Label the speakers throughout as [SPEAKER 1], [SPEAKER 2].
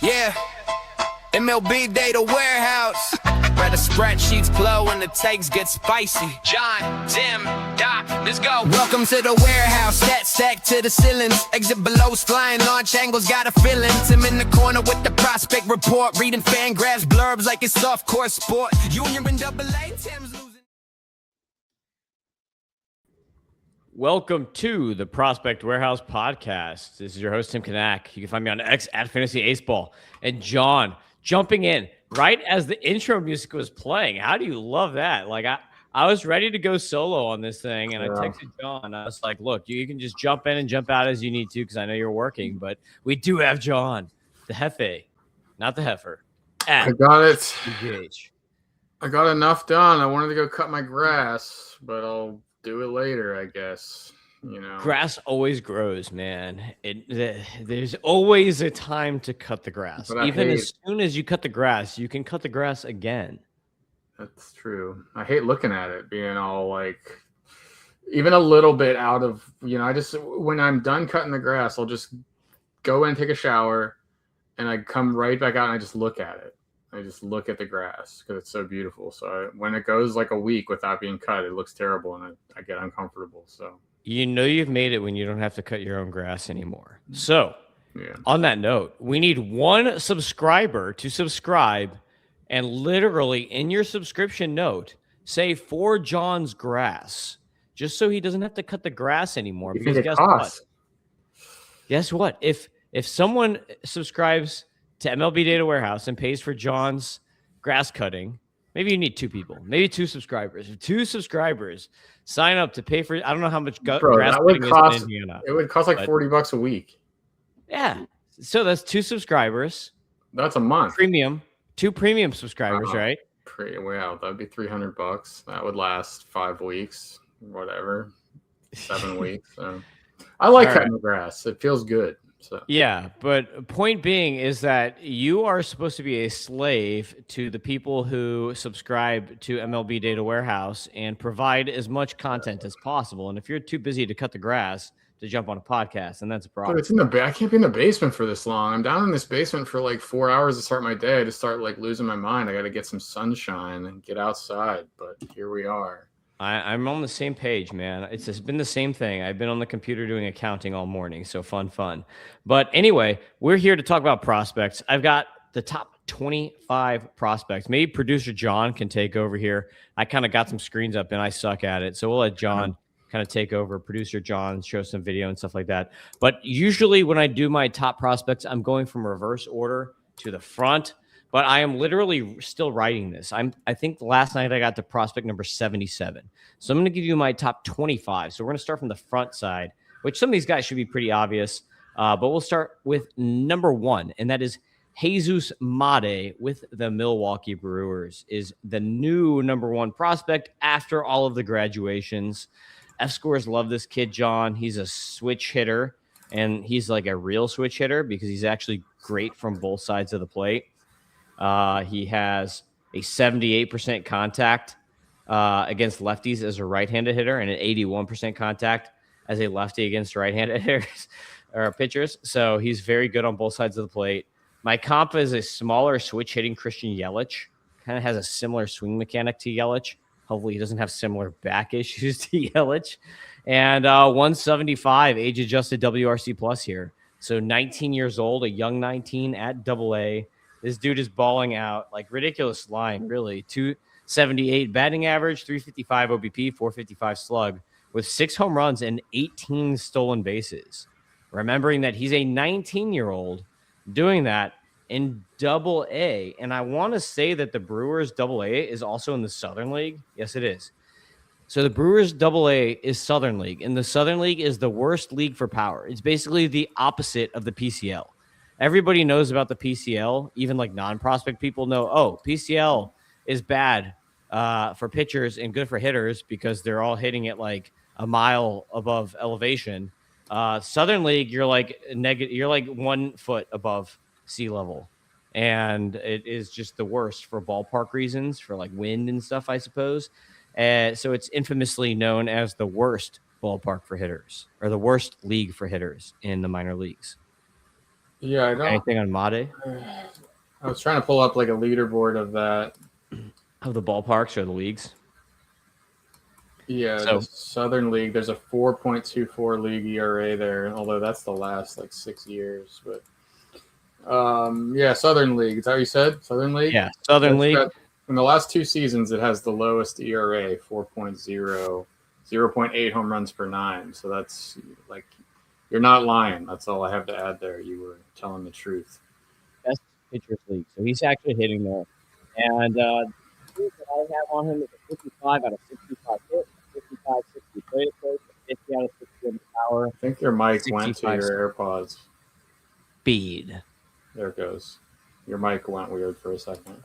[SPEAKER 1] Yeah, MLB Data Warehouse, where the spreadsheets flow and the takes get spicy. John, Tim, Doc, let's go. Welcome to the warehouse, stat stack to the ceilings. Exit below's flying, launch angles got a feeling. Tim in the corner with the prospect report, reading fan graphs, blurbs like it's soft court sport. Junior and double A, Tim's losing.
[SPEAKER 2] Welcome to the Prospect Warehouse Podcast. This is your host, Tim Kanak. You can find me on X at Fantasy Aceball. And John, jumping in right as the intro music was playing. How do you love that? Like, I was ready to go solo on this thing, and I texted John. I was like, look, you can just jump in and jump out as you need to because I know you're working. But we do have John, the Hefe, not the Heifer.
[SPEAKER 3] I got it.
[SPEAKER 2] UGH.
[SPEAKER 3] I got enough done. I wanted to go cut my grass, but I'll do it later, I guess. You know,
[SPEAKER 2] grass always grows, man. There's always a time to cut the grass. Even as soon as you cut the grass, you can cut the grass again.
[SPEAKER 3] That's true. I hate looking at it being all like, even a little bit out of, I just, when I'm done cutting the grass, I'll just go in and take a shower, and I come right back out and I just look at it. I just look at the grass because it's so beautiful. So when it goes like a week without being cut, it looks terrible and I get uncomfortable. So
[SPEAKER 2] you know you've made it when you don't have to cut your own grass anymore. So on that note, we need one subscriber to subscribe and literally in your subscription note, say for John's grass, just so he doesn't have to cut the grass anymore. Because guess what? If someone subscribes to MLB Data Warehouse and pays for John's grass cutting, maybe you need two people, maybe two subscribers. If two subscribers sign up to pay for, I don't know how much grass cutting is in Indiana.
[SPEAKER 3] It would cost like $40 a week.
[SPEAKER 2] Yeah. So that's two subscribers.
[SPEAKER 3] That's a month.
[SPEAKER 2] Two premium subscribers, right?
[SPEAKER 3] Wow, that'd be $300. That would last 5 weeks, whatever, 7 weeks. So I like cutting the grass. It feels good. So.
[SPEAKER 2] Yeah, but point being is that you are supposed to be a slave to the people who subscribe to MLB Data Warehouse and provide as much content as possible. And if you're too busy to cut the grass to jump on a podcast, then that's a problem.
[SPEAKER 3] But it's in the I can't be in the basement for this long. I'm down in this basement for like 4 hours to start my day. I just start like losing my mind. I got to get some sunshine and get outside. But here we are.
[SPEAKER 2] I'm on the same page, man. It's been the same thing. I've been on the computer doing accounting all morning, so fun. But anyway, we're here to talk about prospects. I've got the top 25 prospects. Maybe producer John can take over here. I kind of got some screens up, and I suck at it, so we'll let John kind of take over. Producer John, show some video and stuff like that. But usually when I do my top prospects, I'm going from reverse order to the front. But I am literally still writing this. I think last night I got to prospect number 77. So I'm going to give you my top 25. So we're going to start from the front side, which some of these guys should be pretty obvious. But we'll start with number 1, and that is Jesus Made with the Milwaukee Brewers, is the new number 1 prospect after all of the graduations. F-scores love this kid, John. He's a switch hitter, and he's like a real switch hitter because he's actually great from both sides of the plate. He has a 78% contact against lefties as a right-handed hitter and an 81% contact as a lefty against right-handed hitters or pitchers. So he's very good on both sides of the plate. My comp is a smaller switch-hitting Christian Yelich. Kind of has a similar swing mechanic to Yelich. Hopefully he doesn't have similar back issues to Yelich. And 175 age-adjusted WRC plus here. So 19 years old, a young 19 at Double-A. This dude is balling out, like ridiculous line, really. 278 batting average, 355 OBP, 455 slug, with 6 home runs and 18 stolen bases. Remembering that he's a 19-year-old doing that in Double-A. And I want to say that the Brewers Double-A is also in the Southern League. Yes, it is. So the Brewers Double-A is Southern League, and the Southern League is the worst league for power. It's basically the opposite of the PCL. Everybody knows about the PCL. Even like non-prospect people know, PCL is bad for pitchers and good for hitters because they're all hitting it like a mile above elevation. Southern League, you're like 1 foot above sea level. And it is just the worst for ballpark reasons, for like wind and stuff, I suppose. So it's infamously known as the worst ballpark for hitters, or the worst league for hitters in the minor leagues.
[SPEAKER 3] Yeah, I don't.
[SPEAKER 2] Anything on Made?
[SPEAKER 3] I was trying to pull up like a leaderboard of that.
[SPEAKER 2] Of the ballparks or the leagues?
[SPEAKER 3] Yeah,
[SPEAKER 2] So
[SPEAKER 3] the Southern League. There's a 4.24 league ERA there, although that's the last like 6 years. But yeah, Southern League. Is that what you said? Southern League.
[SPEAKER 2] yeah, Southern League.
[SPEAKER 3] In the last 2 seasons, it has the lowest ERA, 4.0, 0.8 home runs per 9. So that's like, you're not lying. That's all I have to add there. You were telling the truth.
[SPEAKER 2] Best pitchers league. So he's actually hitting there. And the that I have on him is a 55 out of 65 hit, 55, 60 plate approach, 50 out of 60 in the power.
[SPEAKER 3] I think your mic went to
[SPEAKER 2] 65
[SPEAKER 3] your AirPods.
[SPEAKER 2] Speed.
[SPEAKER 3] There it goes. Your mic went weird for a second.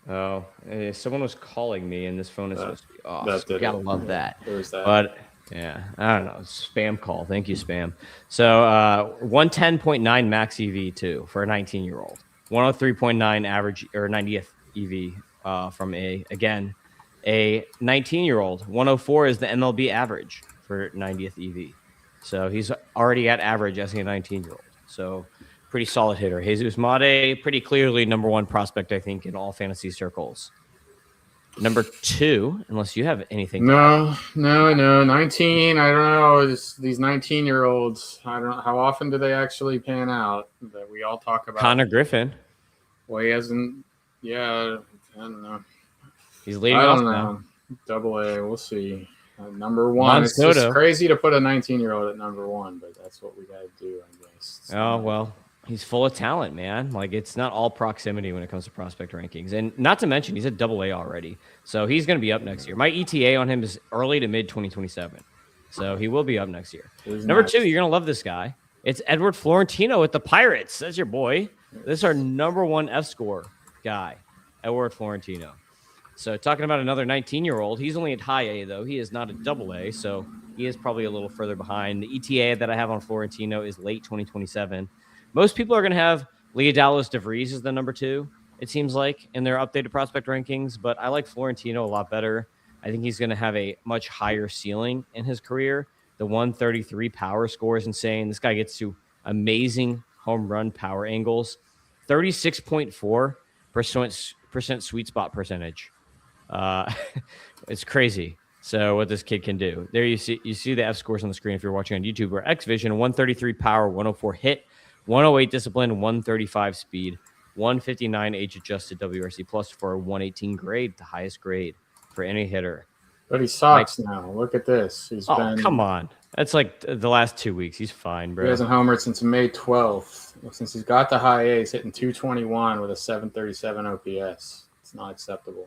[SPEAKER 2] Oh, someone was calling me, and this phone is supposed to be off.
[SPEAKER 3] That
[SPEAKER 2] So
[SPEAKER 3] did
[SPEAKER 2] gotta
[SPEAKER 3] it.
[SPEAKER 2] love that.
[SPEAKER 3] There's that.
[SPEAKER 2] But yeah, I don't know. Spam call. Thank you, spam. So 110.9 max EV too for a 19-year-old. 103.9 average or 90th EV from a 19-year-old. 104 is the MLB average for 90th EV. So he's already at average as a 19-year-old. So pretty solid hitter. Jesus Made, pretty clearly number 1 prospect, I think, in all fantasy circles. Number 2, unless you have anything.
[SPEAKER 3] No. 19. I don't know. These 19-year-olds. I don't know how often do they actually pan out. That we all talk about.
[SPEAKER 2] Connor Griffin.
[SPEAKER 3] Well, he hasn't. Yeah, I don't know.
[SPEAKER 2] He's leading
[SPEAKER 3] I
[SPEAKER 2] off
[SPEAKER 3] don't
[SPEAKER 2] now.
[SPEAKER 3] know. Double A. We'll see. Number 1. It's just crazy to put a 19-year-old at number 1, but that's what we got to do, I guess.
[SPEAKER 2] Well, he's full of talent, man. Like, it's not all proximity when it comes to prospect rankings. And not to mention, he's at Double A already. So he's going to be up next year. My ETA on him is early to mid 2027. So he will be up next year. Number 2, you're going to love this guy. It's Edward Florentino with the Pirates. That's your boy. This is our number 1 F score guy, Edward Florentino. So talking about another 19-year-old, he's only at high A, though. He is not at Double A, so he is probably a little further behind. The ETA that I have on Florentino is late 2027. Most people are going to have Leodalis DeVries as the number 2, it seems like, in their updated prospect rankings, but I like Florentino a lot better. I think he's going to have a much higher ceiling in his career. The 133 power score is insane. This guy gets to amazing home run power angles, 36.4% sweet spot percentage. It's crazy. So what this kid can do. There you see the F scores on the screen if you're watching on YouTube. Or X Vision, 133 power, 104 hit, 108 discipline, 135 speed, 159 age adjusted WRC plus for a 118 grade, the highest grade for any hitter.
[SPEAKER 3] But he sucks now. Look at this.
[SPEAKER 2] Come on. That's like the last 2 weeks. He's fine, bro.
[SPEAKER 3] He hasn't homered since May 12th. Since he's got the high A, he's hitting 221 with a 737 OPS. It's not acceptable.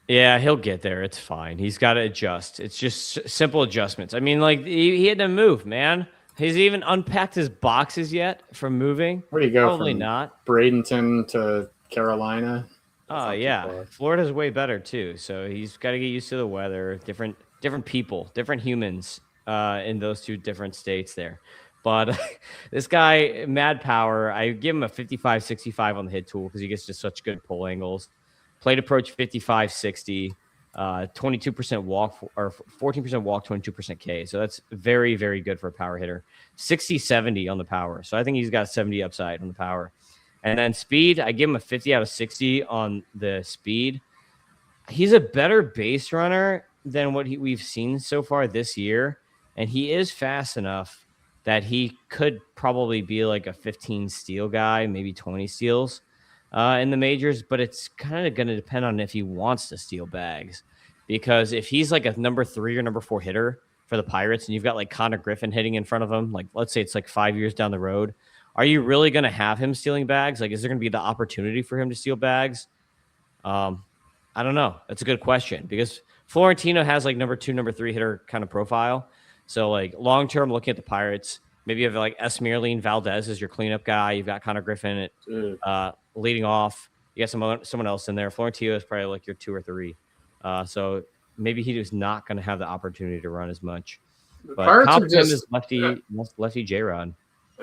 [SPEAKER 2] Yeah, he'll get there. It's fine. He's got to adjust. It's just simple adjustments. I mean, like, he had to move, man. He's even unpacked his boxes yet from moving.
[SPEAKER 3] Where do you go?
[SPEAKER 2] Probably
[SPEAKER 3] from
[SPEAKER 2] not.
[SPEAKER 3] Bradenton to Carolina.
[SPEAKER 2] Oh, yeah. Florida's way better, too. So he's got to get used to the weather, different people, different humans in those 2 different states there. But this guy, mad power, I give him a 55-65 on the hit tool because he gets just such good pull angles. Plate approach 55-60, 22% walk or 14% walk, 22% K. So that's very, very good for a power hitter. 60-70 on the power. So I think he's got 70 upside on the power. And then speed, I give him a 50 out of 60 on the speed. He's a better base runner than what we've seen so far this year. And he is fast enough that he could probably be like a 15 steal guy, maybe 20 steals in the majors. But it's kind of going to depend on if he wants to steal bags. Because if he's like a number 3 or number 4 hitter for the Pirates and you've got like Connor Griffin hitting in front of him, like let's say it's like 5 years down the road, are you really going to have him stealing bags? Like, is there going to be the opportunity for him to steal bags? I don't know. That's a good question because Florentino has like number 2, number 3 hitter kind of profile. So like long-term looking at the Pirates, maybe you have like Esmeralyn Valdez as your cleanup guy. You've got Connor Griffin leading off. You got someone else in there. Florentino is probably like your 2 or 3. So maybe he is not going to have the opportunity to run as much. But top 10 is lefty J-Rod.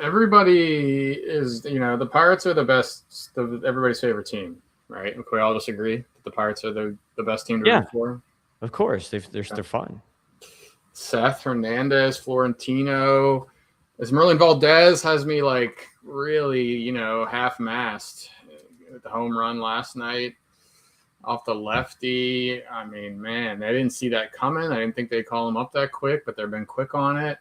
[SPEAKER 3] Everybody is, the Pirates are the best, everybody's favorite team, right? Can we all just agree that the Pirates are the best team to root for?
[SPEAKER 2] Of course. They're fun.
[SPEAKER 3] Seth Hernandez, Florentino. Merlin Valdez has me like really, half-mast. The home run last night off the lefty. I mean, man, I didn't see that coming. I didn't think they'd call him up that quick, but they've been quick on it.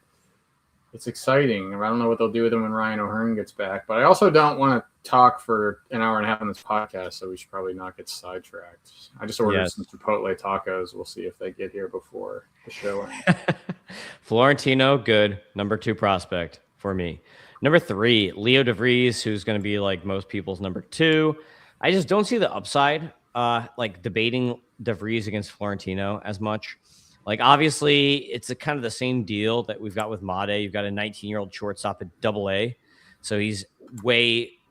[SPEAKER 3] It's exciting. I don't know what they'll do with him when Ryan O'Hearn gets back, but I also don't want to talk for an hour and a half on this podcast, so we should probably not get sidetracked. I just ordered some Chipotle tacos. We'll see if they get here before the show.
[SPEAKER 2] Florentino, good. Number 2 prospect for me. Number 3, Leo DeVries, who's going to be like most people's number 2. I just don't see the upside, like debating DeVries against Florentino as much. Like, obviously, it's a kind of the same deal that we've got with Made. You've got a 19-year-old shortstop at AA, so he's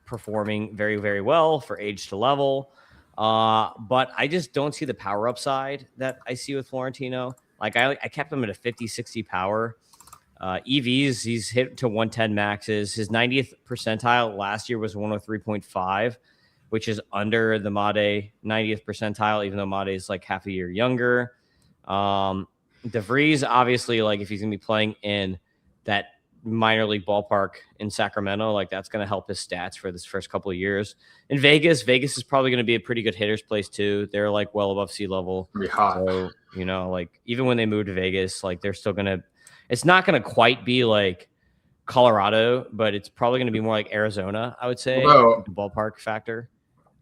[SPEAKER 2] performing very, very well for age to level. But I just don't see the power upside that I see with Florentino. Like, I kept him at a 50, 60 power. EVs, he's hit to 110 maxes. His 90th percentile last year was 103.5, which is under the Made 90th percentile, even though Made is like half a year younger. DeVries, obviously, like if he's gonna be playing in that minor league ballpark in Sacramento, like that's gonna help his stats for this first couple of years. In Vegas is probably gonna be a pretty good hitter's place too. They're like well above sea level.
[SPEAKER 3] Be hot.
[SPEAKER 2] So, like even when they move to Vegas, like they're still gonna. It's not gonna quite be like Colorado, but it's probably gonna be more like Arizona, I would say.
[SPEAKER 3] Although,
[SPEAKER 2] the ballpark factor.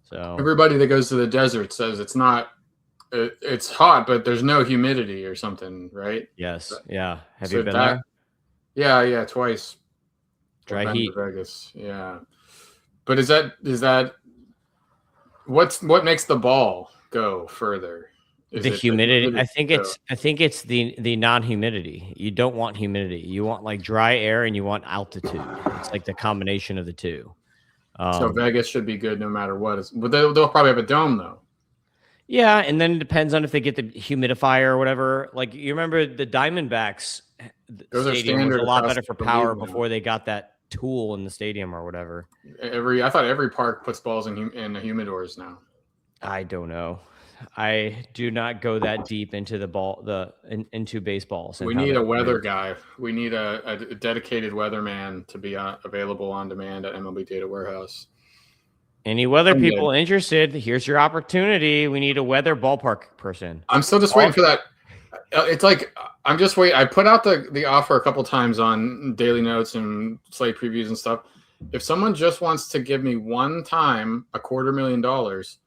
[SPEAKER 2] So
[SPEAKER 3] everybody that goes to the desert says it's not. It's hot, but there's no humidity or something, right?
[SPEAKER 2] Yes. Yeah. Have you been there?
[SPEAKER 3] Yeah, twice.
[SPEAKER 2] Dry heat.
[SPEAKER 3] Vegas. Yeah. But is that what makes the ball go further?
[SPEAKER 2] The humidity. I think it's the non-humidity. You don't want humidity. You want like dry air and you want altitude. It's like the combination of the two.
[SPEAKER 3] So Vegas should be good no matter what. But they'll probably have a dome though.
[SPEAKER 2] Yeah, and then it depends on if they get the humidifier or whatever. Like you remember the Diamondbacks stadium was a lot better for power before they got that tool in the stadium or whatever.
[SPEAKER 3] I thought every park puts balls in humidors now.
[SPEAKER 2] I don't know. I do not go that deep into into baseballs.
[SPEAKER 3] We need a weather guy. We need a dedicated weatherman to be available on demand at MLB Data Warehouse.
[SPEAKER 2] Any weather people interested, here's your opportunity. We need a weather ballpark person.
[SPEAKER 3] I'm still just waiting for that. It's like I'm just waiting. I put out the offer a couple times on Daily Notes and Slate previews and stuff. If someone just wants to give me one time $250,000,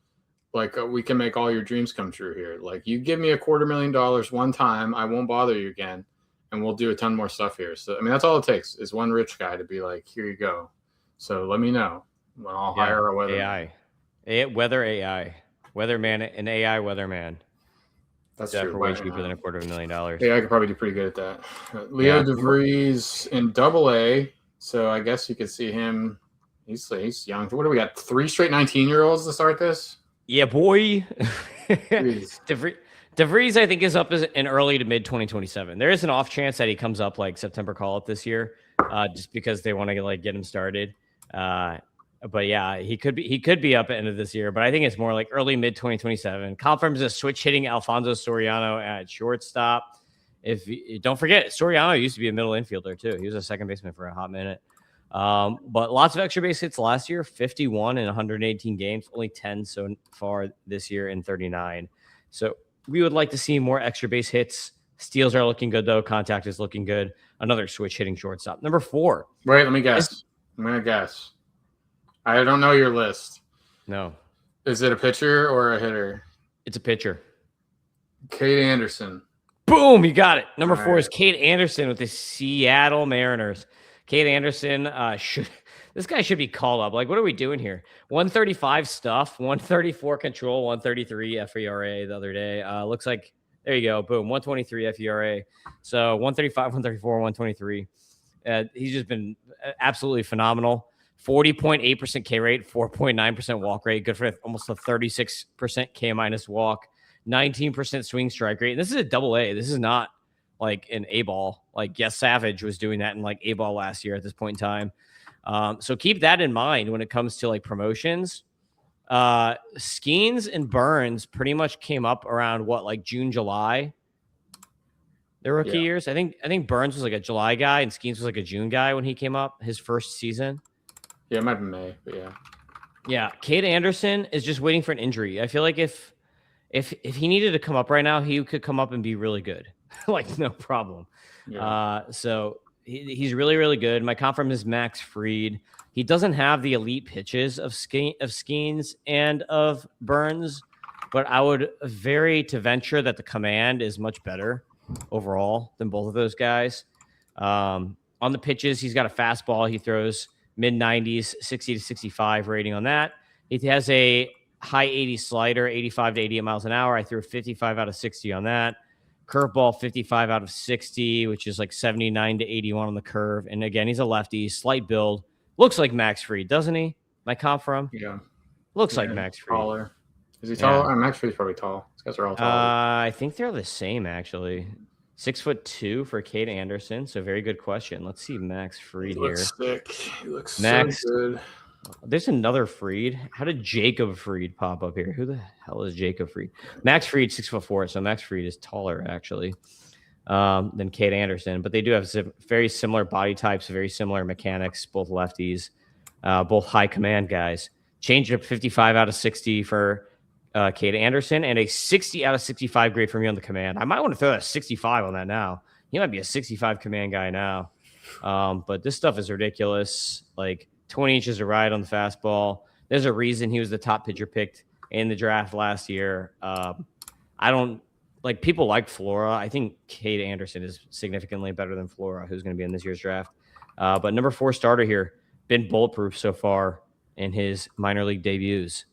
[SPEAKER 3] like we can make all your dreams come true here. Like you give me $250,000 one time, I won't bother you again, and we'll do a ton more stuff here. So I mean, that's all it takes is one rich guy to be like, here you go. So let me know. Well, I'll hire a weatherman.
[SPEAKER 2] Weatherman, an AI weatherman.
[SPEAKER 3] That's
[SPEAKER 2] true. Way cheaper than $250,000.
[SPEAKER 3] Yeah, I could probably do pretty good at that. Leo DeVries in AA, so I guess you could see him. He's young. What do we got? 3 straight 19-year-olds to start this?
[SPEAKER 2] Yeah, boy. DeVries, I think, is up in early to mid 2027. There is an off chance that he comes up like September call-up this year, just because they want to like get him started. But yeah, he could be up at the end of this year, but I think it's more like early mid 2027. Confirms a switch hitting Alfonso Soriano at shortstop. Don't forget, Soriano used to be a middle infielder too. He was a second baseman for a hot minute. But lots of extra base hits last year, 51 in 118 games, only 10 so far this year in 39. So we would like to see more extra base hits. Steals are looking good though. Contact is looking good. Another switch hitting shortstop. Number 4.
[SPEAKER 3] Wait, let me guess. I'm going to guess. I don't know your list.
[SPEAKER 2] No.
[SPEAKER 3] Is it a pitcher or a hitter?
[SPEAKER 2] It's a pitcher.
[SPEAKER 3] Cade Anderson.
[SPEAKER 2] Boom, you got it. Number 4 is Cade Anderson with the Seattle Mariners. Cade Anderson this guy should be called up. Like, what are we doing here? 135 stuff, 134 control, 133 FERA the other day. Looks like there you go. Boom, 123 FERA. So 135, 134, 123. He's just been absolutely phenomenal. 40.8% K rate, 4.9% walk rate. Good for almost a 36% K minus walk, 19% swing strike rate. And this is a AA. This is not like an A ball. Like, yes, Savage was doing that in like A ball last year at this point in time. So keep that in mind when it comes to like promotions. Skeens and Burns pretty much came up around like June, July. Their rookie years. I think Burns was like a July guy and Skeens was like a June guy when he came up his first season.
[SPEAKER 3] Yeah, it might be May, but yeah.
[SPEAKER 2] Yeah, Cade Anderson is just waiting for an injury. I feel like if he needed to come up right now, he could come up and be really good, like no problem.
[SPEAKER 3] Yeah.
[SPEAKER 2] So he's really really good. My comp from is Max Fried. He doesn't have the elite pitches of Skeens and of Burns, but I would to venture that the command is much better overall than both of those guys. On the pitches, he's got a fastball. He throws mid 90s, 60 to 65 rating on that. He has a high 80 slider, 85 to 88 miles an hour. I threw 55 out of 60 on that. Curveball, 55 out of 60, which is like 79 to 81 on the curve. And again, he's a lefty, slight build. Looks like Max Fried, doesn't he? My comp from?
[SPEAKER 3] Yeah.
[SPEAKER 2] Looks like Max Fried.
[SPEAKER 3] Taller. Is he tall?
[SPEAKER 2] Yeah.
[SPEAKER 3] Max Fried's probably tall. These guys are all tall.
[SPEAKER 2] I think they're the same, actually. 6'2" for Cade Anderson. So very good question. Let's see Max Fried here.
[SPEAKER 3] Sick. He looks
[SPEAKER 2] Max,
[SPEAKER 3] so good.
[SPEAKER 2] There's another Fried. How did Jacob Fried pop up here? Who the hell is Jacob Fried? Max Fried, 6'4", so Max Fried is taller actually than Cade Anderson, but they do have very similar body types, very similar mechanics, both lefties, both high command guys. Changeup 55 out of 60 for Cade Anderson, and a 60 out of 65 grade for me on the command. I might want to throw a 65 on that now. He might be a 65 command guy now. But this stuff is ridiculous. Like 20 inches of ride on the fastball. There's a reason he was the top pitcher picked in the draft last year. I don't like people like Flora. I think Cade Anderson is significantly better than Flora, who's going to be in this year's draft. But number 4 starter here, been bulletproof so far in his minor league debuts.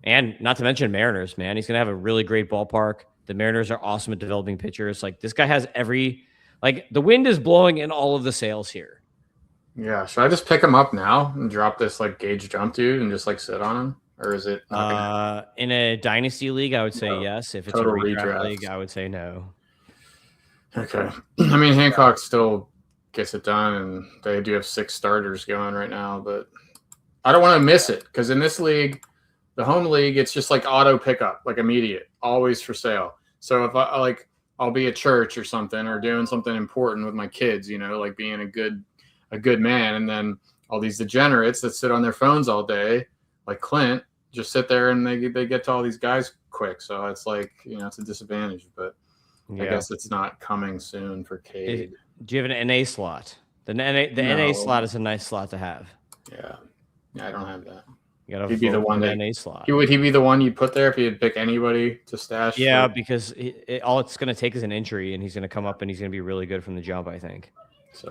[SPEAKER 2] And not to mention Mariners, man. He's going to have a really great ballpark. The Mariners are awesome at developing pitchers. Like this guy has the wind is blowing in all of the sails here.
[SPEAKER 3] Yeah. Should I just pick him up now and drop this like Gage jump dude and just like sit on him? Or is it
[SPEAKER 2] in a dynasty league, I would say yes. If it's a redraft league, I would say no.
[SPEAKER 3] Okay. I mean, Hancock still gets it done, and they do have 6 starters going right now, but I don't want to miss it because in this league, the home league, it's just like auto pickup, like immediate, always for sale. So if I'll be at church or something or doing something important with my kids, like being a good man, and then all these degenerates that sit on their phones all day, like Clint, just sit there and they get to all these guys quick. So it's like, it's a disadvantage, but I guess it's not coming soon for Cade.
[SPEAKER 2] Do you have an NA slot? The NA slot is a nice slot to have.
[SPEAKER 3] Yeah, I don't have that.
[SPEAKER 2] He'd be the one that NA slot.
[SPEAKER 3] Would he be the one you put there if you'd pick anybody to stash?
[SPEAKER 2] Yeah, because all it's going to take is an injury, and he's going to come up and he's going to be really good from the jump, I think.
[SPEAKER 3] So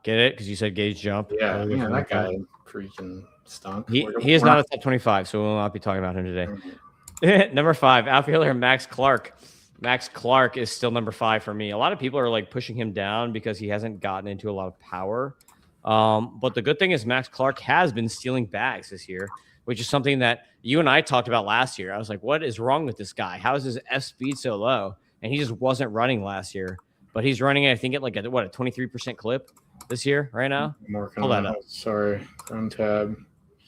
[SPEAKER 2] get it? Because you said Gage jump.
[SPEAKER 3] Yeah, that guy freaking stunk.
[SPEAKER 2] He is not a top 25, so we will not be talking about him today. Number 5, outfielder Max Clark. Max Clark is still number 5 for me. A lot of people are like pushing him down because he hasn't gotten into a lot of power. But the good thing is Max Clark has been stealing bags this year, which is something that you and I talked about last year. I was like, what is wrong with this guy? How is his F speed so low? And he just wasn't running last year. But he's running, I think, at like a 23% clip this year right now?
[SPEAKER 3] Hold that up. Sorry. On tab.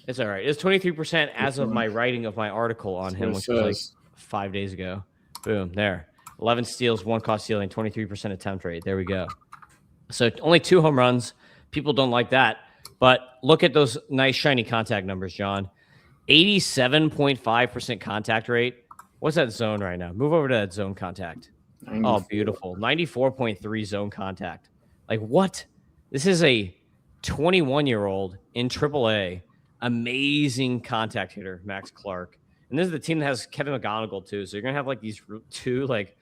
[SPEAKER 2] It's all right. It's 23% as of my writing of my article on him, which was like 5 days ago. Boom, there. 11 steals, 1 caught stealing, 23% attempt rate. There we go. So only 2 home runs. People don't like that. But look at those nice, shiny contact numbers, John. 87.5% contact rate. What's that zone right now? Move over to that zone contact. 94. Oh, beautiful. 94.3 zone contact. Like, what? This is a 21-year-old in AAA. Amazing contact hitter, Max Clark. And this is the team that has Kevin McGonigal, too. So you're going to have, like, these 2, like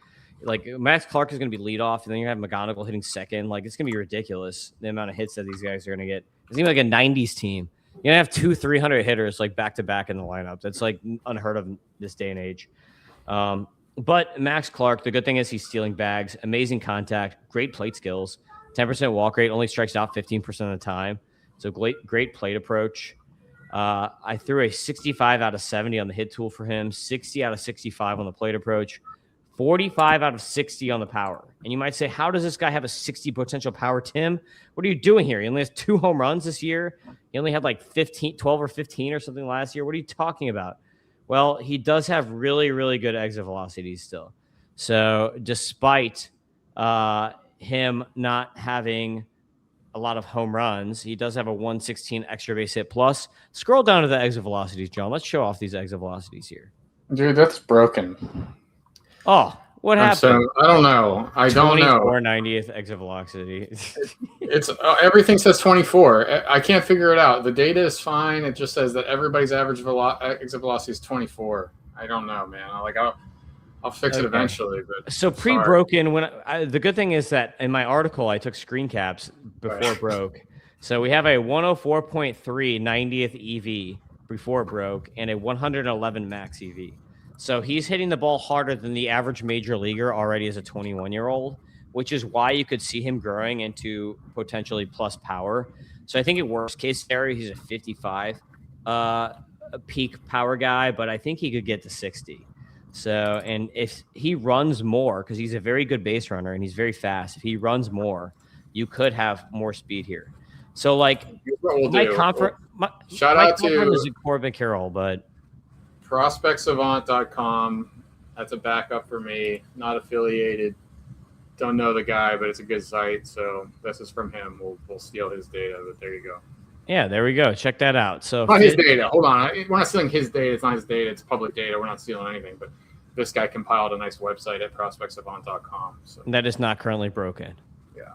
[SPEAKER 2] Max Clark is going to be leadoff, and then you're going to have McGonigal hitting second. Like, it's going to be ridiculous, the amount of hits that these guys are going to get. It's going to be like a 90s team. You're going to have 2 300 hitters, like, back-to-back in the lineup. That's, like, unheard of this day and age. But Max Clark, the good thing is he's stealing bags, amazing contact, great plate skills, 10% walk rate, only strikes out 15% of the time. So great plate approach. I threw a 65 out of 70 on the hit tool for him, 60 out of 65 on the plate approach, 45 out of 60 on the power. And you might say, how does this guy have a 60 potential power, Tim? What are you doing here? He only has 2 home runs this year. He only had like 12 or 15 or something last year. What are you talking about? Well, he does have really, really good exit velocities still. So despite him not having a lot of home runs. He does have a 116 extra base hit plus. Scroll down to the exit velocities, John. Let's show off these exit velocities here.
[SPEAKER 3] Dude, that's broken.
[SPEAKER 2] Oh, what happened?
[SPEAKER 3] So I don't know. I don't know.
[SPEAKER 2] 24/90th exit velocity.
[SPEAKER 3] It's everything says 24. I can't figure it out. The data is fine. It just says that everybody's average exit velocity is 24. I don't know, man. I'll fix it eventually. But
[SPEAKER 2] so pre-broken, the good thing is that in my article I took screen caps before it broke. So we have a 104.3 90th EV before it broke and a 111 max EV. So he's hitting the ball harder than the average major leaguer already as a 21-year-old, which is why you could see him growing into potentially plus power. So I think in worst case scenario, he's a 55 peak power guy, but I think he could get to 60. So, and if he runs more, because he's a very good base runner and he's very fast, if he runs more, you could have more speed here. So, like,
[SPEAKER 3] shout out to
[SPEAKER 2] Corbin Carroll, but
[SPEAKER 3] prospectsavant.com. That's a backup for me. Not affiliated. Don't know the guy, but it's a good site. So this is from him. We'll steal his data, but there you go.
[SPEAKER 2] Yeah, there we go. Check that out. So
[SPEAKER 3] not his data. Hold on. We're not stealing his data. It's not his data. It's public data. We're not stealing anything. But this guy compiled a nice website at prospectsavant.com. So
[SPEAKER 2] that is not currently broken.
[SPEAKER 3] Yeah.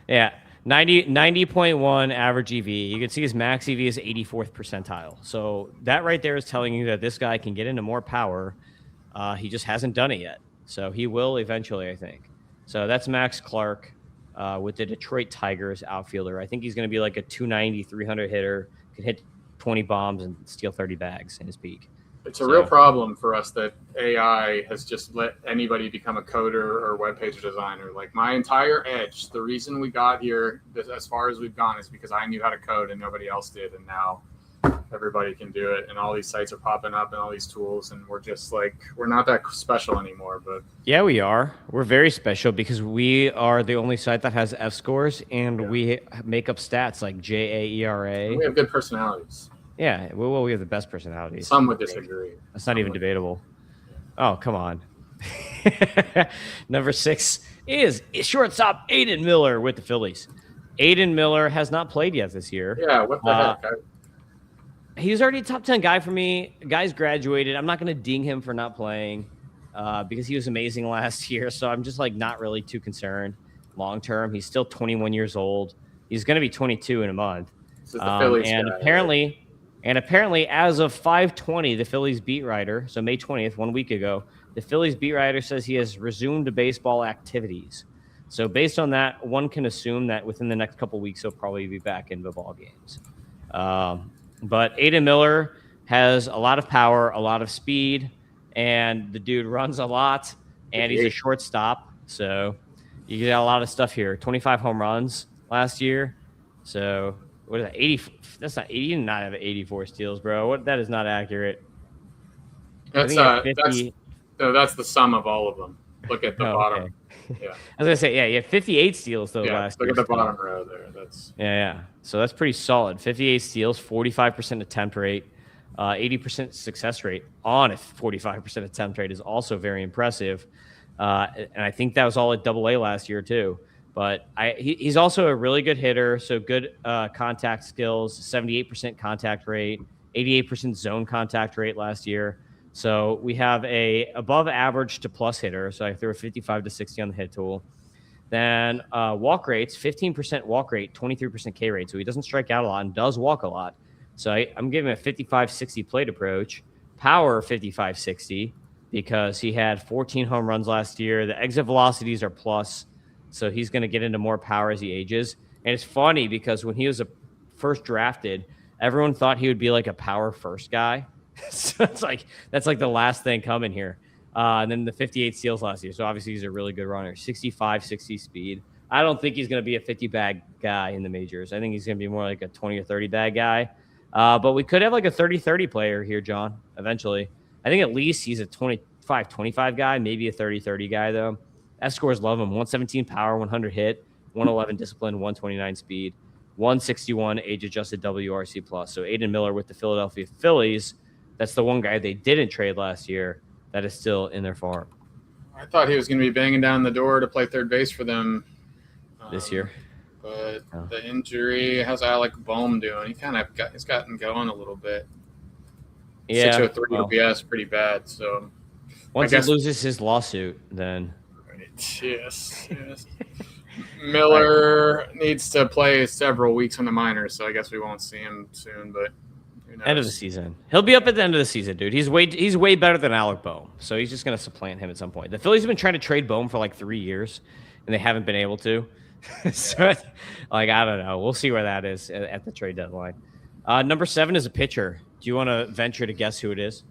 [SPEAKER 2] Yeah. 90.1 average EV. You can see his max EV is 84th percentile. So that right there is telling you that this guy can get into more power. He just hasn't done it yet. So he will eventually, I think. So that's Max Clark with the Detroit Tigers outfielder. I think he's going to be like a 290, 300 hitter, can hit 20 bombs and steal 30 bags in his peak.
[SPEAKER 3] It's a real problem for us that AI has just let anybody become a coder or web page designer. Like my entire edge, the reason we got here as far as we've gone is because I knew how to code and nobody else did. And now everybody can do it. And all these sites are popping up and all these tools. And we're just like, we're not that special anymore. But
[SPEAKER 2] yeah, we are. We're very special because we are the only site that has F scores and we make up stats like JAERA.
[SPEAKER 3] And we have good personalities.
[SPEAKER 2] Yeah, well, we have the best personalities.
[SPEAKER 3] Some would disagree.
[SPEAKER 2] That's not even debatable. Oh, come on. Number 6 is shortstop Aiden Miller with the Phillies. Aiden Miller has not played yet this year.
[SPEAKER 3] Yeah, what the heck?
[SPEAKER 2] He's already a top 10 guy for me. Guy's graduated. I'm not going to ding him for not playing because he was amazing last year. So I'm just like not really too concerned long term. He's still 21 years old. He's going to be 22 in a month.
[SPEAKER 3] This is the Phillies guy,
[SPEAKER 2] And apparently, as of 5/20, the Phillies beat writer, so May 20th, 1 week ago, the Phillies beat writer says he has resumed baseball activities. So based on that, one can assume that within the next couple of weeks, he'll probably be back in the ball games. But Aiden Miller has a lot of power, a lot of speed, and the dude runs a lot, and he's a shortstop. So you got a lot of stuff here. 25 home runs last year. So what is that? 80? That's not 80. You did not have 84 steals, bro. What? That is not accurate.
[SPEAKER 3] That's the sum of all of them. Look at the bottom.
[SPEAKER 2] Okay. Yeah. I was gonna say, you had 58 steals though last year.
[SPEAKER 3] Look at the bottom row there.
[SPEAKER 2] Yeah. So that's pretty solid. 58 steals, 45% attempt rate, 80% success rate on a 45% attempt rate is also very impressive. And I think that was all at AA last year too. But he's also a really good hitter, so good contact skills, 78% contact rate, 88% zone contact rate last year. So we have a above average to plus hitter. So I threw a 55 to 60 on the hit tool. Then walk rates, 15% walk rate, 23% K rate. So he doesn't strike out a lot and does walk a lot. So I'm giving him a 55-60 plate approach. Power 55-60 because he had 14 home runs last year. The exit velocities are plus. So he's going to get into more power as he ages. And it's funny because when he was first drafted, everyone thought he would be like a power first guy. So it's like that's like the last thing coming here. And then the 58 steals last year. So obviously he's a really good runner. 65-60 speed. I don't think he's going to be a 50-bag guy in the majors. I think he's going to be more like a 20 or 30-bag guy. But we could have like a 30-30 player here, John, eventually. I think at least he's a 25-25 guy, maybe a 30-30 guy, though. F scores love him. 117 power, 100 hit, 111 discipline, 129 speed, 161 age-adjusted WRC+. So Aiden Miller with the Philadelphia Phillies. That's the one guy they didn't trade last year that is still in their farm.
[SPEAKER 3] I thought he was going to be banging down the door to play third base for them
[SPEAKER 2] this year.
[SPEAKER 3] But
[SPEAKER 2] Oh.
[SPEAKER 3] the injury, how's Alec Boehm doing? He's gotten going a little bit.
[SPEAKER 2] Yeah.
[SPEAKER 3] 603
[SPEAKER 2] Well,
[SPEAKER 3] OPS, pretty bad. So
[SPEAKER 2] once
[SPEAKER 3] guess-
[SPEAKER 2] he loses his lawsuit, then
[SPEAKER 3] yes. Miller needs to play several weeks in the minors, so I guess we won't see him soon. But who knows?
[SPEAKER 2] end of the season, he'll be up at the end of the season, dude. He's way better than Alec Boehm, so he's just gonna supplant him at some point. The Phillies have been trying to trade Boehm for like 3 years, and they haven't been able to. So, like, I don't know. We'll see where that is at the trade deadline. Number 7 is a pitcher. Do you want to venture to guess who it is?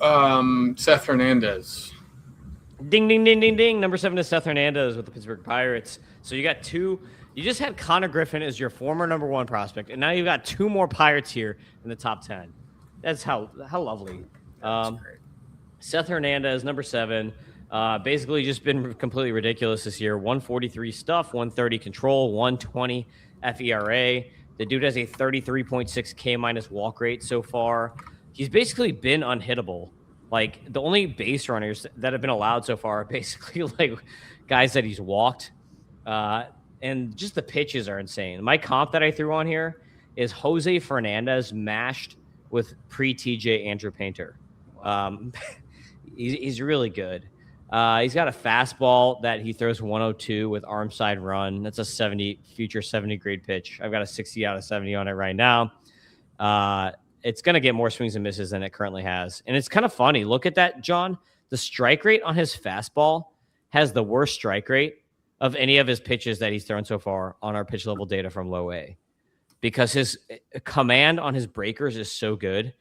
[SPEAKER 3] Seth Hernandez.
[SPEAKER 2] Ding, ding, ding, ding, ding. Number 7 is Seth Hernandez with the Pittsburgh Pirates. So you got 2. You just had Connor Griffin as your former number 1 prospect, and now you've got 2 more Pirates here in the top 10. That's how lovely.
[SPEAKER 3] That's great.
[SPEAKER 2] Seth Hernandez, number 7. Basically just been completely ridiculous this year. 143 stuff, 130 control, 120 FERA. The dude has a 33.6 K minus walk rate so far. He's basically been unhittable. Like, the only base runners that have been allowed so far are basically like guys that he's walked. And just the pitches are insane. My comp that I threw on here is Jose Fernandez mashed with pre-TJ Andrew Painter. He's really good. He's got a fastball that he throws 102 with arm side run. That's a future 70 grade pitch. I've got a 60 out of 70 on it right now. It's going to get more swings and misses than it currently has. And it's kind of funny. Look at that, John. The strike rate on his fastball has the worst strike rate of any of his pitches that he's thrown so far on our pitch level data from low A, because his command on his breakers is so good.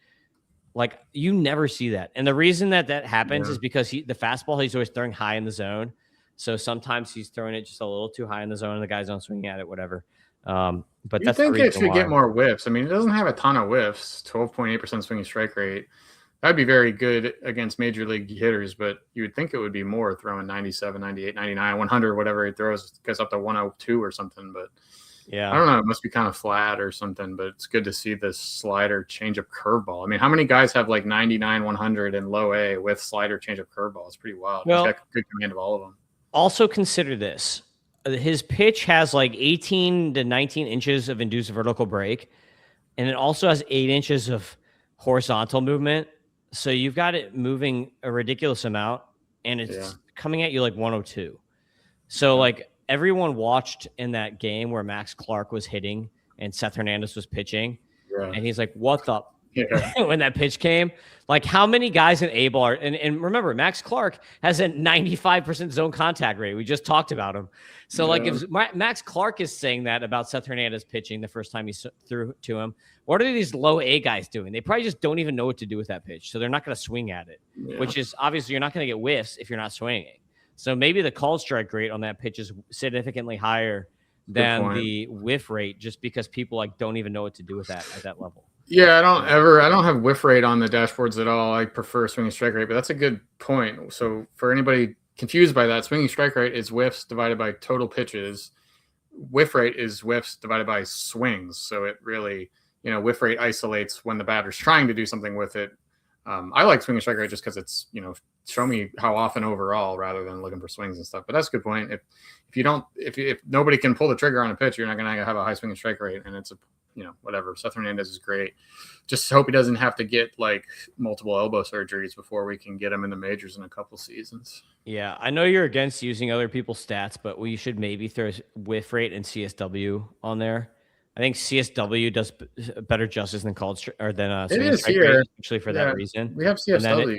[SPEAKER 2] Like, you never see that. And the reason that happens is because the fastball, he's always throwing high in the zone. So sometimes he's throwing it just a little too high in the zone and the guys don't swing at it, whatever. But
[SPEAKER 3] You think it should get more whiffs. I mean, it doesn't have a ton of whiffs, 12.8% swinging strike rate. That'd be very good against major league hitters, but you would think it would be more, throwing 97, 98, 99, 100, whatever he throws, gets up to 102 or something. But
[SPEAKER 2] yeah,
[SPEAKER 3] I don't know. It must be kind of flat or something, but it's good to see this slider changeup curveball. I mean, how many guys have like 99, 100 in low A with slider changeup curveball? It's pretty wild.
[SPEAKER 2] Well,
[SPEAKER 3] he's got good command of all of them.
[SPEAKER 2] Also consider this. His pitch has like 18 to 19 inches of induced vertical break, and it also has 8 inches of horizontal movement. So you've got it moving a ridiculous amount, and it's coming at you like 102. So like everyone watched in that game where Max Clark was hitting and Seth Hernandez was pitching, and he's like, what the when that pitch came? Like, how many guys in A-ball are, and remember, Max Clark has a 95% zone contact rate. We just talked about him. So like, if Max Clark is saying that about Seth Hernandez pitching the first time he threw to him, what are these low A guys doing? They probably just don't even know what to do with that pitch. So they're not going to swing at it, which is obviously you're not going to get whiffs if you're not swinging. So maybe the call strike rate on that pitch is significantly higher than the whiff rate, just because people like don't even know what to do with that at that level.
[SPEAKER 3] Yeah, I don't have whiff rate on the dashboards at all. I prefer swinging strike rate, but that's a good point. So for anybody confused by that, swinging strike rate is whiffs divided by total pitches. Whiff rate is whiffs divided by swings. So it really, whiff rate isolates when the batter's trying to do something with it. I like swinging strike rate just because it's, show me how often overall rather than looking for swings and stuff. But that's a good point. If nobody can pull the trigger on a pitch, you're not going to have a high swinging strike rate, and it's whatever. Seth Hernandez is great. Just hope he doesn't have to get like multiple elbow surgeries before we can get him in the majors in a couple seasons.
[SPEAKER 2] Yeah, I know you're against using other people's stats, but we should maybe throw whiff rate and CSW on there. I think CSW does better justice than swinging strike rate, actually, for that reason.
[SPEAKER 3] We have CSW.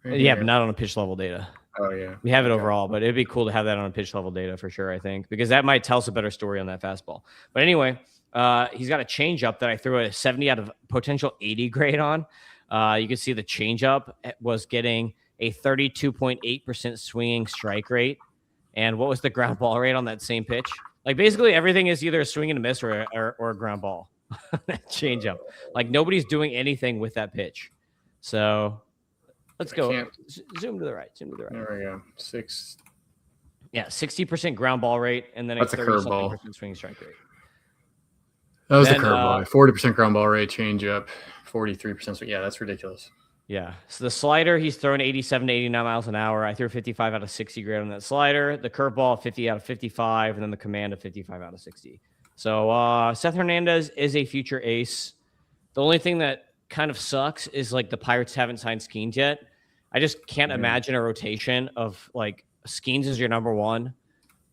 [SPEAKER 2] But not on a pitch level data.
[SPEAKER 3] Oh, yeah.
[SPEAKER 2] We have it overall, but it'd be cool to have that on a pitch level data for sure, I think, because that might tell us a better story on that fastball. But anyway, he's got a changeup that I threw a 70 out of potential 80 grade on. You can see the changeup was getting a 32.8% swinging strike rate. And what was the ground ball rate on that same pitch? Like, basically everything is either a swing and a miss or a ground ball. That changeup. Like, nobody's doing anything with that pitch. So let's go. Zoom to the right.
[SPEAKER 3] There we go.
[SPEAKER 2] 60% ground ball rate, and then
[SPEAKER 3] that's a curveball
[SPEAKER 2] swing strike rate.
[SPEAKER 3] That was the curveball. 40% ground ball rate, change up, 43%. Yeah, that's ridiculous.
[SPEAKER 2] Yeah. So the slider, he's throwing 87 to 89 miles an hour. I threw 55 out of 60 grade on that slider. The curveball, 50 out of 55, and then the command of 55 out of 60. So Seth Hernandez is a future ace. The only thing that kind of sucks is like the Pirates haven't signed Skeens yet. I just can't imagine a rotation of like Skeens is your number one,